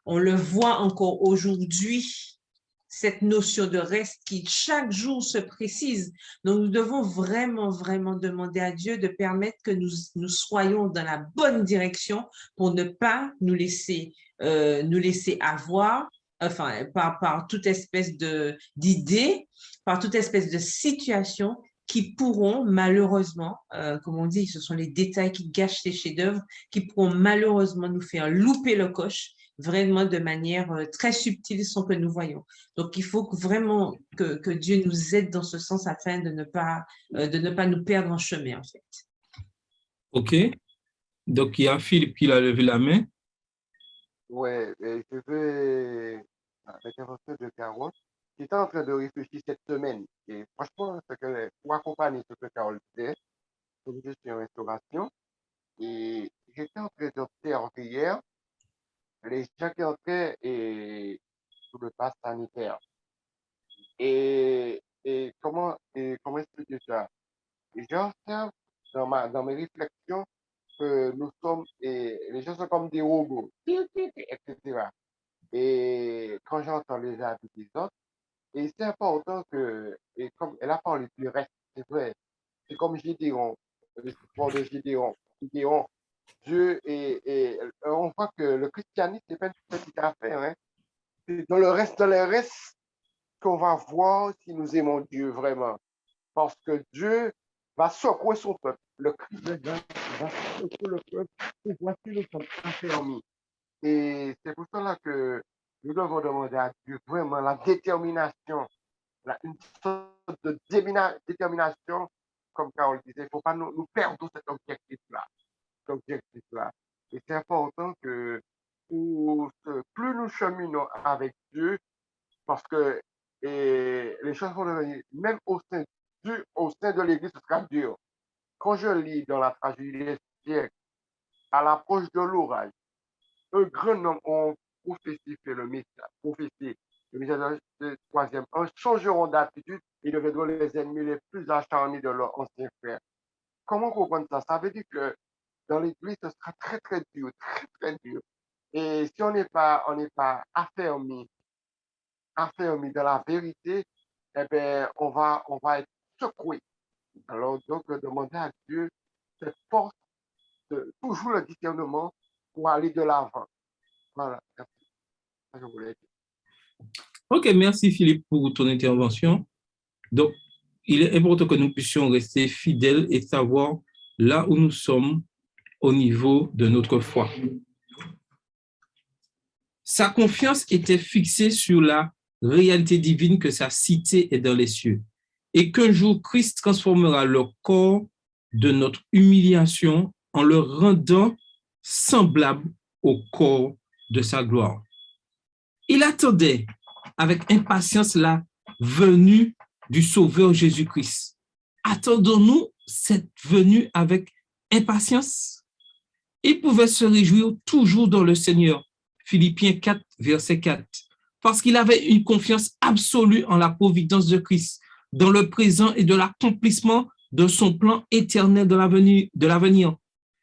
on le voit encore aujourd'hui, cette notion de reste qui chaque jour se précise. Donc, nous devons vraiment, vraiment demander à Dieu de permettre que nous soyons dans la bonne direction pour ne pas nous laisser avoir, enfin, par toute espèce d'idées, par toute espèce de situation qui pourront malheureusement, comme on dit, ce sont les détails qui gâchent les chefs-d'œuvre, qui pourront malheureusement nous faire louper le coche vraiment de manière très subtile sans que nous voyons. Donc, il faut vraiment que Dieu nous aide dans ce sens afin de ne pas nous perdre en chemin, en fait. OK. Donc, il y a Philippe qui a levé la main. Oui, je veux l'intervention de Carole. J'étais en train de réfléchir cette semaine. Et franchement, pour accompagner ce que Carole disait, comme je suis en restauration, et j'étais en train d'observer hier les gens qui entraient sous le pass sanitaire. Et comment expliquer ça? J'observe dans mes réflexions que nous sommes, et les gens sont comme des robots, etc. Et quand j'entends les avis des autres, et c'est important que, et comme elle a parlé du reste, c'est vrai, c'est comme Gédéon, l'histoire de Gédéon. Gédéon, Dieu, et on voit que le christianisme, c'est pas une petite affaire, hein. C'est dans les restes qu'on va voir si nous aimons Dieu vraiment. Parce que Dieu va secouer son peuple. Le Christ de Dieu va secouer le peuple et voici nous sommes affermis. Et c'est pour cela que nous devons demander à Dieu vraiment la détermination, une sorte de détermination, comme Carole disait, il ne faut pas nous perdre cet objectif-là. Et c'est important que plus nous cheminons avec Dieu, parce que les choses vont devenir, même au sein de l'Église, ce sera dur. Quand je lis dans la tragédie des siècles, à l'approche de l'orage, un grand nombre ont prophétisé le message de troisième. En changeront d'attitude et deviendront les ennemis les plus acharnés de leurs anciens frères. Comment comprendre ça? Ça veut dire que dans l'Église, ce sera très, très dur, très, très dur. Et si on n'est pas affermi dans la vérité, eh bien, on va être secoué. Alors, donc, demander à Dieu cette force, toujours le discernement pour aller de l'avant. Voilà, merci. Ça, je voulais dire. OK, merci Philippe pour ton intervention. Donc, il est important que nous puissions rester fidèles et savoir là où nous sommes au niveau de notre foi. Sa confiance était fixée sur la réalité divine que sa cité est dans les cieux et qu'un jour Christ transformera le corps de notre humiliation en le rendant semblable au corps de sa gloire. Il attendait avec impatience la venue du Sauveur Jésus-Christ. Attendons-nous cette venue avec impatience? Il pouvait se réjouir toujours dans le Seigneur. Philippiens 4, verset 4. Parce qu'il avait une confiance absolue en la providence de Christ, dans le présent et de l'accomplissement de son plan éternel de l'avenir.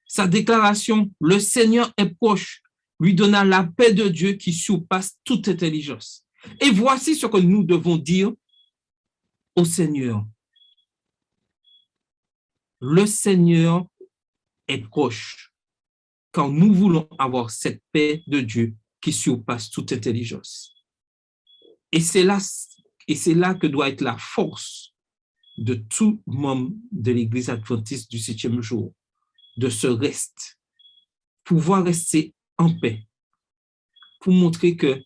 Sa déclaration, le Seigneur est proche, lui donna la paix de Dieu qui surpasse toute intelligence. Et voici ce que nous devons dire au Seigneur. Le Seigneur est proche quand nous voulons avoir cette paix de Dieu qui surpasse toute intelligence. Et c'est là que doit être la force de tout membre de l'Église adventiste du 7e jour, de ce reste, pouvoir rester en paix, pour montrer que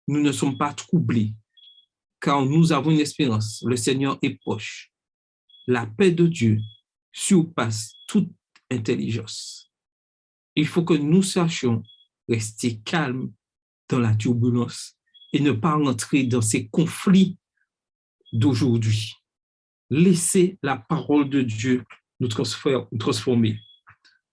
nous ne sommes pas troublés, car nous avons une espérance, le Seigneur est proche. La paix de Dieu surpasse toute intelligence. Il faut que nous sachions rester calmes dans la turbulence et ne pas rentrer dans ces conflits d'aujourd'hui. Laissez la parole de Dieu nous transformer.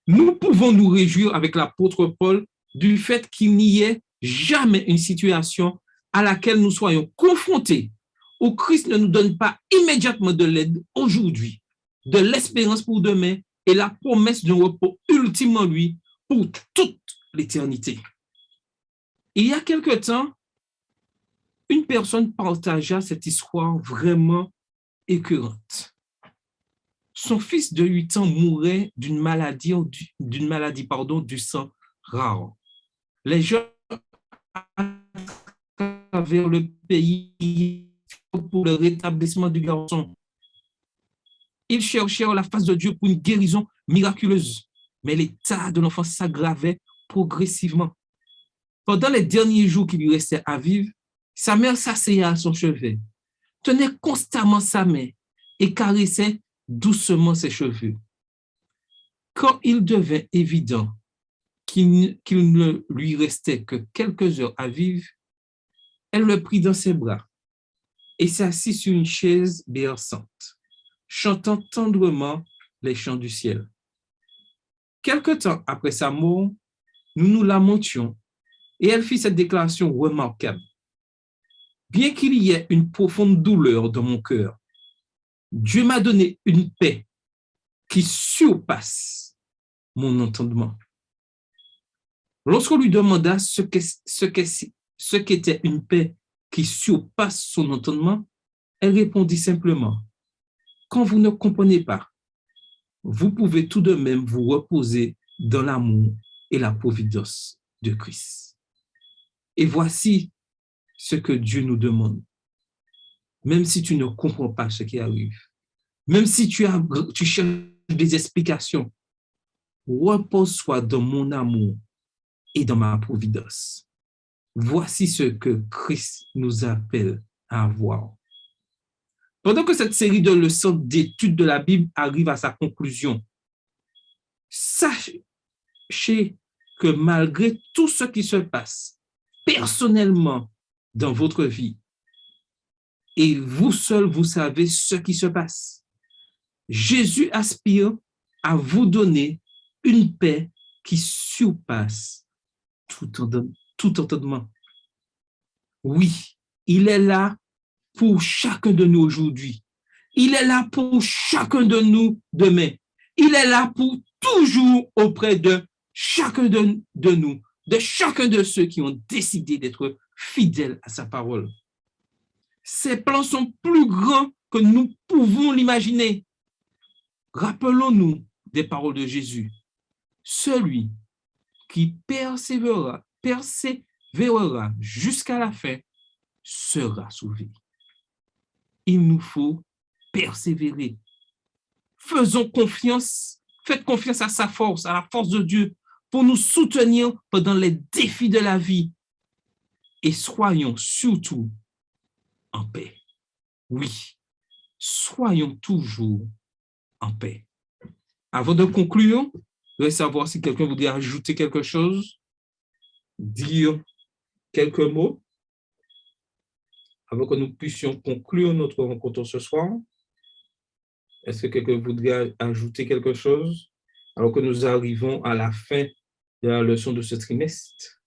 Nous pouvons nous réjouir avec l'apôtre Paul du fait qu'il n'y ait jamais une situation à laquelle nous soyons confrontés où Christ ne nous donne pas immédiatement de l'aide aujourd'hui, de l'espérance pour demain et la promesse d'un repos ultime en lui pour toute l'éternité. Il y a quelque temps, une personne partagea cette histoire vraiment écœurante. Son fils de 8 ans mourait d'une maladie du sang rare. Les gens à travers le pays pour le rétablissement du garçon. Ils cherchèrent la face de Dieu pour une guérison miraculeuse, mais l'état de l'enfant s'aggravait progressivement. Pendant les derniers jours qui lui restaient à vivre, sa mère s'asseyait à son chevet, tenait constamment sa main et caressait doucement ses cheveux. Quand il devint évident qu'il ne lui restait que quelques heures à vivre, elle le prit dans ses bras et s'assit sur une chaise berçante, chantant tendrement les chants du ciel. Quelque temps après sa mort, nous nous lamentions et elle fit cette déclaration remarquable. Bien qu'il y ait une profonde douleur dans mon cœur, Dieu m'a donné une paix qui surpasse mon entendement. Lorsqu'on lui demanda ce qu'était une paix qui surpasse son entendement, elle répondit simplement, « Quand vous ne comprenez pas, vous pouvez tout de même vous reposer dans l'amour et la providence de Christ. » Et voici ce que Dieu nous demande. Même si tu ne comprends pas ce qui arrive, même si tu cherches des explications, repose-toi dans mon amour et dans ma providence. Voici ce que Christ nous appelle à avoir. Pendant que cette série de leçons d'études de la Bible arrive à sa conclusion, sachez que malgré tout ce qui se passe personnellement dans votre vie, et vous seul, vous savez ce qui se passe, Jésus aspire à vous donner une paix qui surpasse tout entendement. Oui, il est là pour chacun de nous aujourd'hui. Il est là pour chacun de nous demain. Il est là pour toujours auprès de chacun de nous, de chacun de ceux qui ont décidé d'être fidèles à sa parole. Ses plans sont plus grands que nous pouvons l'imaginer. Rappelons-nous des paroles de Jésus. Celui qui persévérera jusqu'à la fin sera sauvé. Il nous faut persévérer. Faisons confiance, faites confiance à sa force, à la force de Dieu pour nous soutenir pendant les défis de la vie. Et soyons surtout en paix. Oui, soyons toujours en paix. Avant de conclure, je voudrais savoir si quelqu'un voudrait ajouter quelque chose, dire quelques mots, avant que nous puissions conclure notre rencontre ce soir. Est-ce que quelqu'un voudrait ajouter quelque chose, alors que nous arrivons à la fin de la leçon de ce trimestre,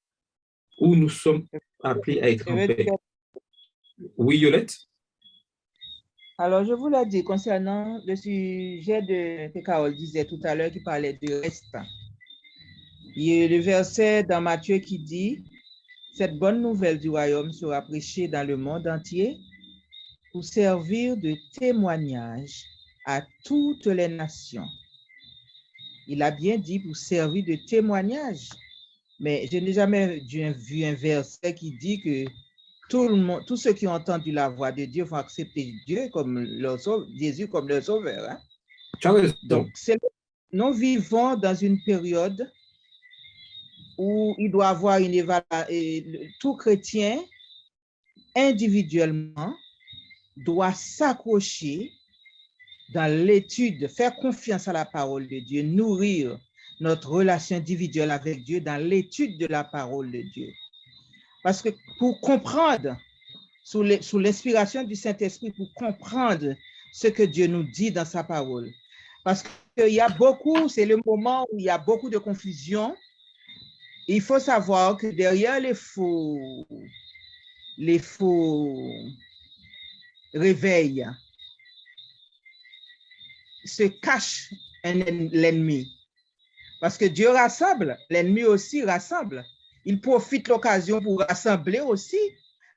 où nous sommes appelés à être en paix? Oui, Yolette? Alors, je voulais dire concernant le sujet que Carole disait tout à l'heure, qui parlait de reste. Il y a le verset dans Matthieu qui dit « Cette bonne nouvelle du royaume sera prêchée dans le monde entier pour servir de témoignage à toutes les nations. » Il a bien dit pour servir de témoignage, mais je n'ai jamais vu un verset qui dit que tous ceux qui ont entendu la voix de Dieu vont accepter Dieu comme Jésus comme leur sauveur. Hein? Donc, nous vivons dans une période où il doit avoir tout chrétien individuellement doit s'accrocher dans l'étude, faire confiance à la parole de Dieu, nourrir notre relation individuelle avec Dieu dans l'étude de la parole de Dieu. Parce que pour comprendre sous l'inspiration du Saint-Esprit pour comprendre ce que Dieu nous dit dans sa parole. Parce qu'il y a beaucoup, c'est le moment où il y a beaucoup de confusion. Il faut savoir que derrière les faux réveils se cache l'ennemi. Parce que Dieu rassemble, l'ennemi aussi rassemble. Il profite l'occasion pour rassembler aussi.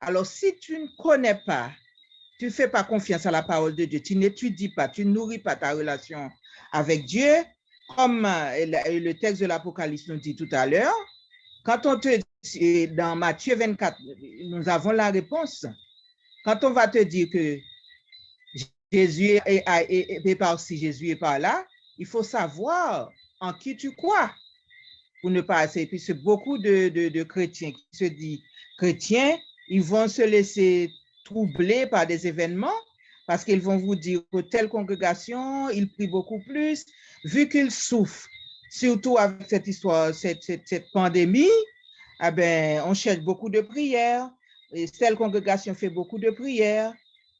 Alors, si tu ne connais pas, tu ne fais pas confiance à la parole de Dieu, tu n'étudies pas, tu ne nourris pas ta relation avec Dieu, comme le texte de l'Apocalypse nous dit tout à l'heure, quand on te dit, dans Matthieu 24, nous avons la réponse. Quand on va te dire que Jésus est par-ci, Jésus est par-là, il faut savoir en qui tu crois pour ne pas essayer. Puis c'est beaucoup de chrétiens qui se disent chrétiens, ils vont se laisser troubler par des événements parce qu'ils vont vous dire que telle congrégation, ils prient beaucoup plus, vu qu'ils souffrent, surtout avec cette histoire, cette pandémie, eh ben, on cherche beaucoup de prières, et telle congrégation fait beaucoup de prières,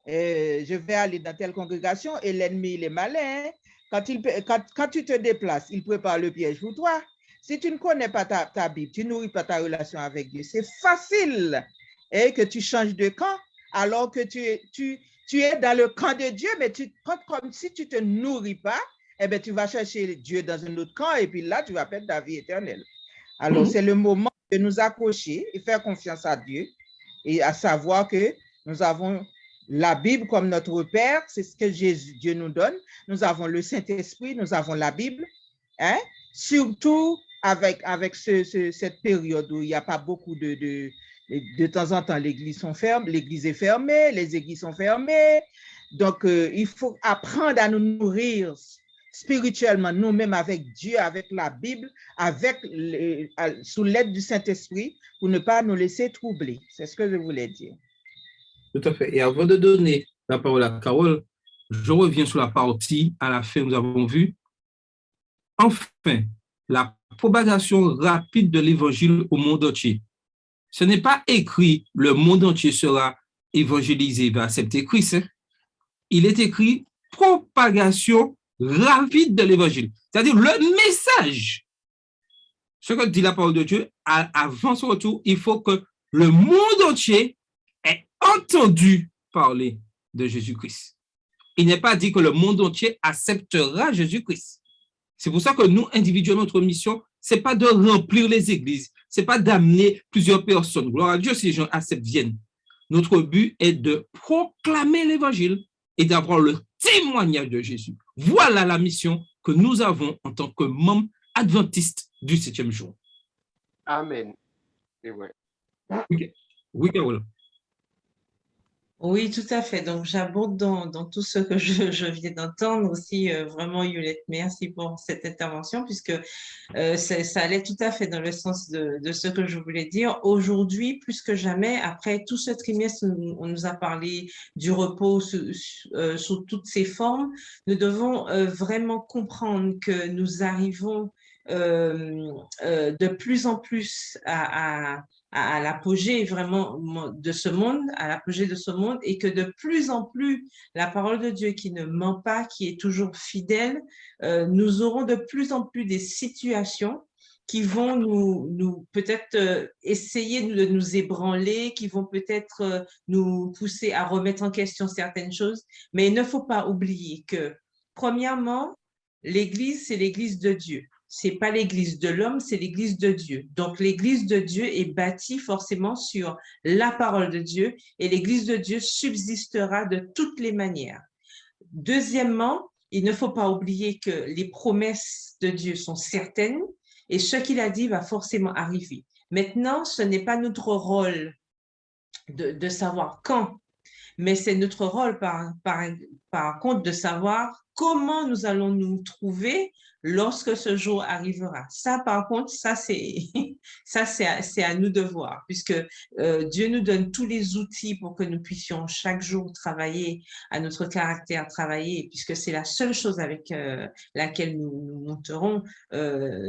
je vais aller dans telle congrégation et l'ennemi, il est malin. Quand tu te déplaces, il prépare le piège pour toi. Si tu ne connais pas ta Bible, tu ne nourris pas ta relation avec Dieu, c'est facile que tu changes de camp alors que tu es dans le camp de Dieu, mais comme si tu ne te nourris pas, eh bien, tu vas chercher Dieu dans un autre camp et puis là, tu vas perdre ta vie éternelle. Alors, c'est le moment de nous accrocher et faire confiance à Dieu et à savoir que nous avons la Bible comme notre repère, c'est ce que Dieu nous donne. Nous avons le Saint-Esprit, nous avons la Bible, hein? Surtout avec cette période où il n'y a pas beaucoup de temps en temps, l'église est fermée, les églises sont fermées. Donc, il faut apprendre à nous nourrir spirituellement, nous-mêmes avec Dieu, avec la Bible, sous l'aide du Saint-Esprit, pour ne pas nous laisser troubler. C'est ce que je voulais dire. Tout à fait. Et avant de donner la parole à Carole, je reviens sur la partie à la fin, nous avons vu. Enfin, la propagation rapide de l'évangile au monde entier. Ce n'est pas écrit « le monde entier sera évangélisé, va accepter Christ ». Il est écrit « propagation rapide de l'évangile ». C'est-à-dire le message. Ce que dit la parole de Dieu, avant son retour, il faut que le monde entier ait entendu parler de Jésus-Christ. Il n'est pas dit que le monde entier acceptera Jésus-Christ. C'est pour ça que nous, individuellement, notre mission, ce n'est pas de remplir les églises, ce n'est pas d'amener plusieurs personnes. Gloire à Dieu si les gens acceptent, viennent. Notre but est de proclamer l'évangile et d'avoir le témoignage de Jésus. Voilà la mission que nous avons en tant que membres adventistes du 7e jour. Amen. Et ouais. Okay. Oui, Carole. Oui, tout à fait. Donc, j'aborde dans tout ce que je viens d'entendre aussi. Vraiment, Yolette, merci pour cette intervention, puisque ça allait tout à fait dans le sens de ce que je voulais dire. Aujourd'hui, plus que jamais, après tout ce trimestre, on nous a parlé du repos sous toutes ses formes. Nous devons vraiment comprendre que nous arrivons de plus en plus à l'apogée vraiment de ce monde, à l'apogée de ce monde, et que de plus en plus, la parole de Dieu qui ne ment pas, qui est toujours fidèle, nous aurons de plus en plus des situations qui vont nous peut-être essayer de nous ébranler, qui vont peut-être nous pousser à remettre en question certaines choses. Mais il ne faut pas oublier que, premièrement, l'Église, c'est l'Église de Dieu. C'est pas l'Église de l'homme, c'est l'Église de Dieu. Donc, l'Église de Dieu est bâtie forcément sur la parole de Dieu et l'Église de Dieu subsistera de toutes les manières. Deuxièmement, il ne faut pas oublier que les promesses de Dieu sont certaines et ce qu'il a dit va forcément arriver. Maintenant, ce n'est pas notre rôle de savoir quand, mais c'est notre rôle par contre de savoir comment nous allons nous trouver lorsque ce jour arrivera. Ça, par contre, ça c'est à nous de voir, puisque Dieu nous donne tous les outils pour que nous puissions chaque jour travailler à notre caractère, travailler, puisque c'est la seule chose avec laquelle nous monterons,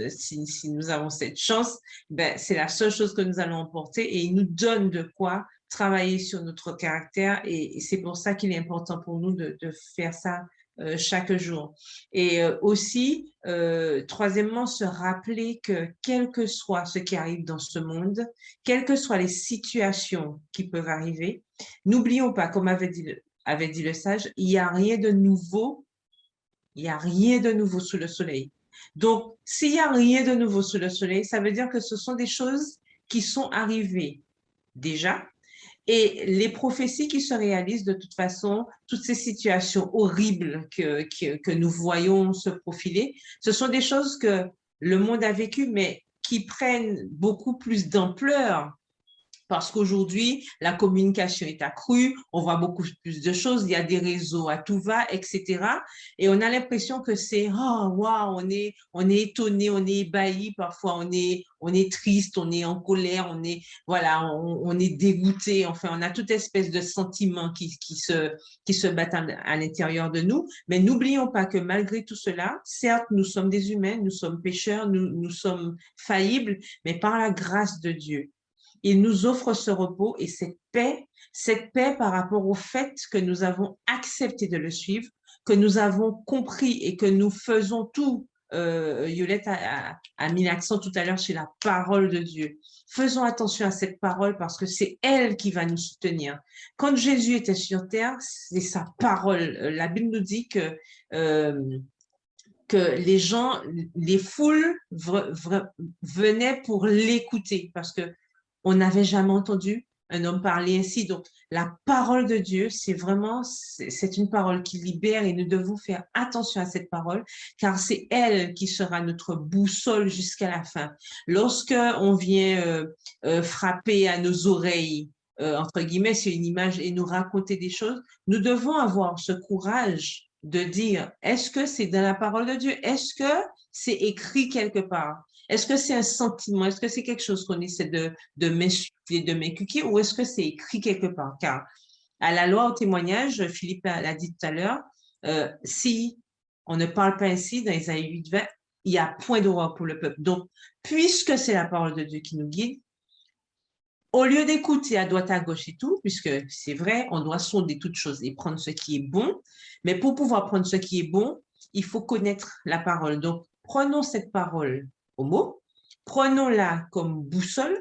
si nous avons cette chance, ben, c'est la seule chose que nous allons emporter et il nous donne de quoi travailler sur notre caractère et c'est pour ça qu'il est important pour nous de faire ça chaque jour. Et aussi, troisièmement, se rappeler que quel que soit ce qui arrive dans ce monde, quelles que soient les situations qui peuvent arriver, n'oublions pas, comme avait dit le sage, il n'y a rien de nouveau, il n'y a rien de nouveau sous le soleil. Donc, s'il n'y a rien de nouveau sous le soleil, ça veut dire que ce sont des choses qui sont arrivées déjà. Et les prophéties qui se réalisent de toute façon, toutes ces situations horribles que nous voyons se profiler, ce sont des choses que le monde a vécues, mais qui prennent beaucoup plus d'ampleur. Parce qu'aujourd'hui, la communication est accrue, on voit beaucoup plus de choses, il y a des réseaux à tout va, etc. Et on a l'impression que c'est, oh, wow, on est étonné, on est ébahi, parfois on est triste, on est en colère, on est dégoûté, enfin, on a toute espèce de sentiments qui se battent à l'intérieur de nous. Mais n'oublions pas que malgré tout cela, certes, nous sommes des humains, nous sommes pécheurs, nous sommes faillibles, mais par la grâce de Dieu, il nous offre ce repos et cette paix par rapport au fait que nous avons accepté de le suivre, que nous avons compris et que nous faisons tout. Yolette a mis l'accent tout à l'heure sur la parole de Dieu. Faisons attention à cette parole parce que c'est elle qui va nous soutenir. Quand Jésus était sur terre, c'est sa parole. La Bible nous dit que les gens, les foules venaient pour l'écouter parce que on n'avait jamais entendu un homme parler ainsi. Donc, la parole de Dieu, c'est une parole qui libère et nous devons faire attention à cette parole car c'est elle qui sera notre boussole jusqu'à la fin. Lorsque on vient frapper à nos oreilles, entre guillemets, c'est une image et nous raconter des choses, nous devons avoir ce courage de dire, est-ce que c'est dans la parole de Dieu? Est-ce que c'est écrit quelque part? Est-ce que c'est un sentiment? Est-ce que c'est quelque chose qu'on essaie de m'insuffler, de m'inculquer, ou est-ce que c'est écrit quelque part? Car à la loi au témoignage, Philippe l'a dit tout à l'heure, si on ne parle pas ainsi, dans Isaïe 8:20, il n'y a point d'horreur pour le peuple. Donc, puisque c'est la parole de Dieu qui nous guide, au lieu d'écouter à droite à gauche et tout, puisque c'est vrai, on doit sonder toutes choses et prendre ce qui est bon, mais pour pouvoir prendre ce qui est bon, il faut connaître la parole. Donc, prenons cette parole au mot, prenons-la comme boussole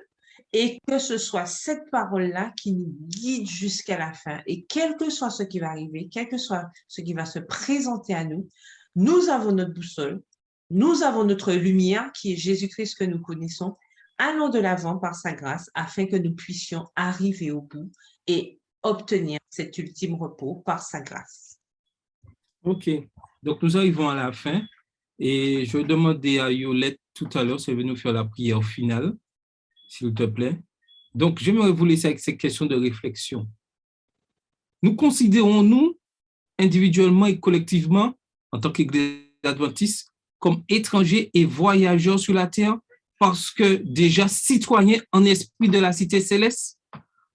et que ce soit cette parole-là qui nous guide jusqu'à la fin. Et quel que soit ce qui va arriver, quel que soit ce qui va se présenter à nous, nous avons notre boussole, nous avons notre lumière qui est Jésus-Christ que nous connaissons. Allons de l'avant par sa grâce afin que nous puissions arriver au bout et obtenir cet ultime repos par sa grâce. OK. Donc, nous arrivons à la fin et je vais demander à Yolette tout à l'heure si elle veut nous faire la prière finale, s'il te plaît. Donc, j'aimerais vous laisser avec ces questions de réflexion. Nous considérons-nous individuellement et collectivement, en tant qu'Église adventiste, comme étrangers et voyageurs sur la terre parce que déjà citoyens en esprit de la cité céleste?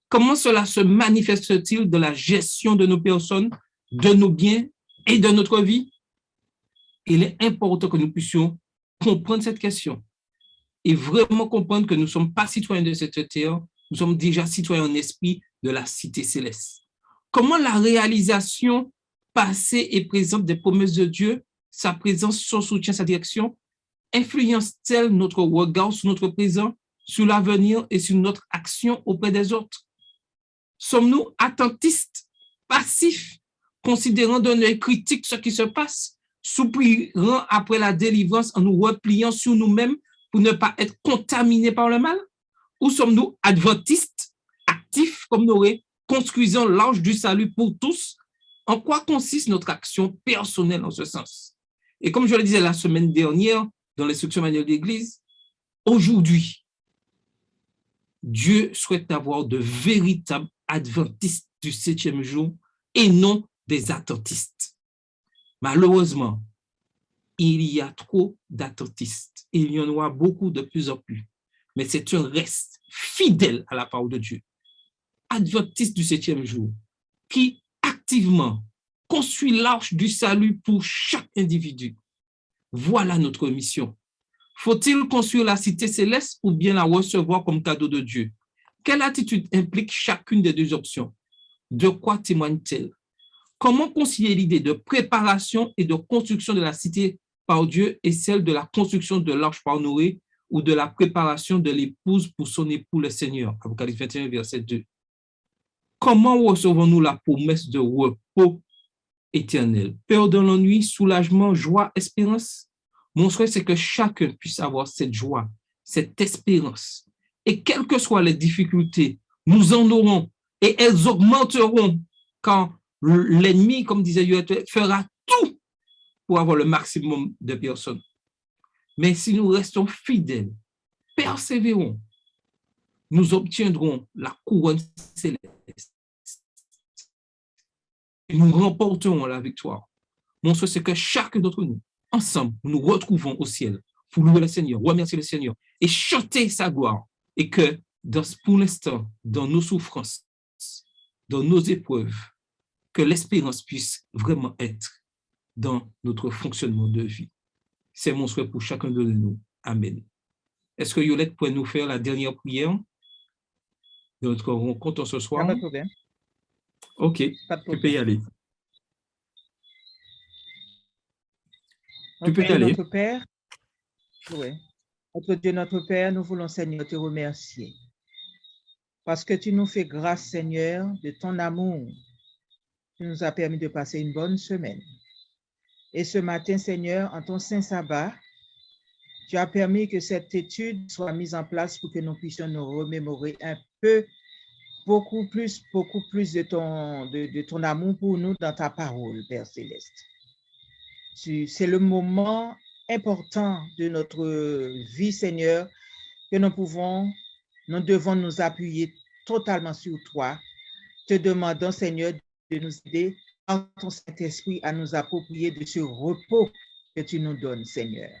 Comment cela se manifeste-t-il dans la gestion de nos personnes, de nos biens et de notre vie? Il est important que nous puissions comprendre cette question et vraiment comprendre que nous ne sommes pas citoyens de cette terre, nous sommes déjà citoyens en esprit de la cité céleste. Comment la réalisation passée et présente des promesses de Dieu, sa présence, son soutien, sa direction, influence-t-elle notre regard sur notre présent, sur l'avenir et sur notre action auprès des autres? Sommes-nous attentistes, passifs, considérant d'un œil critique ce qui se passe, soupirant après la délivrance en nous repliant sur nous-mêmes pour ne pas être contaminés par le mal? Ou sommes-nous adventistes, actifs comme Noé, construisant l'arche du salut pour tous? En quoi consiste notre action personnelle en ce sens? Et comme je le disais la semaine dernière, dans l'instruction manuelle d'Église, aujourd'hui, Dieu souhaite avoir de véritables adventistes du 7e jour et non des attentistes. Malheureusement, il y a trop d'attentistes. Il y en aura beaucoup de plus en plus. Mais c'est un reste fidèle à la parole de Dieu. Adventiste du 7e jour, qui activement construit l'arche du salut pour chaque individu. Voilà notre mission. Faut-il construire la cité céleste ou bien la recevoir comme cadeau de Dieu? Quelle attitude implique chacune des deux options? De quoi témoigne-t-elle? Comment concilier l'idée de préparation et de construction de la cité par Dieu et celle de la construction de l'arche par Noé ou de la préparation de l'épouse pour son époux le Seigneur? Apocalypse 21, verset 2. Comment recevons-nous la promesse de repos éternel? Peur de l'ennui, soulagement, joie, espérance? Mon souhait, c'est que chacun puisse avoir cette joie, cette espérance. Et quelles que soient les difficultés, nous en aurons et elles augmenteront quand l'ennemi, comme disait Yoël, fera tout pour avoir le maximum de personnes. Mais si nous restons fidèles, persévérons, nous obtiendrons la couronne céleste. Et nous remporterons la victoire. Mon souhait, c'est que chacun d'entre nous, ensemble, nous retrouvons au ciel pour louer le Seigneur, remercier le Seigneur et chanter sa gloire. Et que pour l'instant, dans nos souffrances, dans nos épreuves, que l'espérance puisse vraiment être dans notre fonctionnement de vie. C'est mon souhait pour chacun de nous. Amen. Est-ce que Yolette pourrait nous faire la dernière prière de notre rencontre ce soir? Pas de problème. OK, Pas de tu peux problème. y aller. Tu Notre peux y Dieu, aller. notre Père, oui. Notre Dieu, notre Père, nous voulons, Seigneur, te remercier. Parce que tu nous fais grâce, Seigneur, de ton amour. Tu nous as permis de passer une bonne semaine. Et ce matin, Seigneur, en ton saint sabbat, tu as permis que cette étude soit mise en place pour que nous puissions nous remémorer un peu, beaucoup plus de ton amour pour nous dans ta parole, Père Céleste. C'est le moment important de notre vie, Seigneur, que nous devons nous appuyer totalement sur toi, te demandant, Seigneur, de nous aider par ton Saint-Esprit à nous approprier de ce repos que tu nous donnes, Seigneur.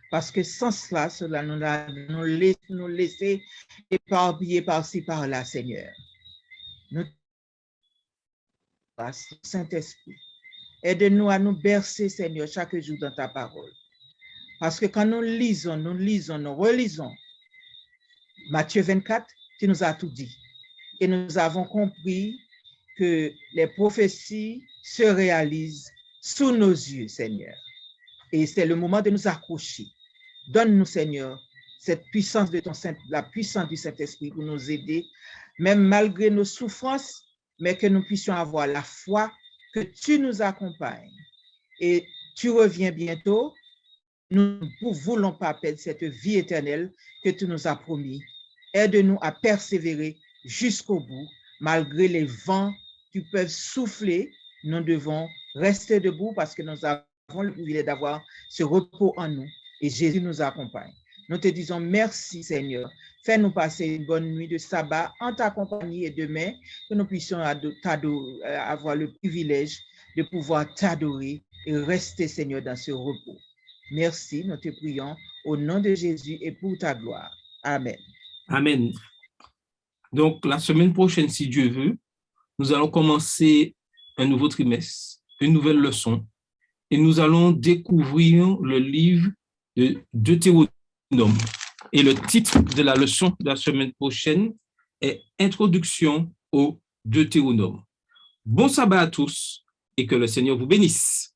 Parce que sans cela nous laisser éparpiller par-ci, par-là, Seigneur. Nous Saint-Esprit, aide-nous à nous bercer, Seigneur, chaque jour dans ta parole. Parce que quand nous lisons, nous relisons Matthieu 24, tu nous as tout dit. Et nous avons compris que les prophéties se réalisent sous nos yeux, Seigneur. Et c'est le moment de nous accrocher. Donne-nous, Seigneur, cette puissance de la puissance du Saint-Esprit pour nous aider, même malgré nos souffrances, mais que nous puissions avoir la foi que tu nous accompagnes. Et tu reviens bientôt. Nous ne voulons pas perdre cette vie éternelle que tu nous as promis. Aide-nous à persévérer jusqu'au bout, malgré les vents qui peuvent souffler. Nous devons rester debout parce que nous avons le privilège d'avoir ce repos en nous et Jésus nous accompagne. Nous te disons merci, Seigneur. Fais-nous passer une bonne nuit de sabbat en ta compagnie et demain, que nous puissions avoir le privilège de pouvoir t'adorer et rester, Seigneur, dans ce repos. Merci, nous te prions au nom de Jésus et pour ta gloire. Amen. Amen. Donc, la semaine prochaine, si Dieu veut, nous allons commencer un nouveau trimestre, une nouvelle leçon, et nous allons découvrir le livre de Deutéronome. Et le titre de la leçon de la semaine prochaine est Introduction au Deutéronome. Bon sabbat à tous et que le Seigneur vous bénisse.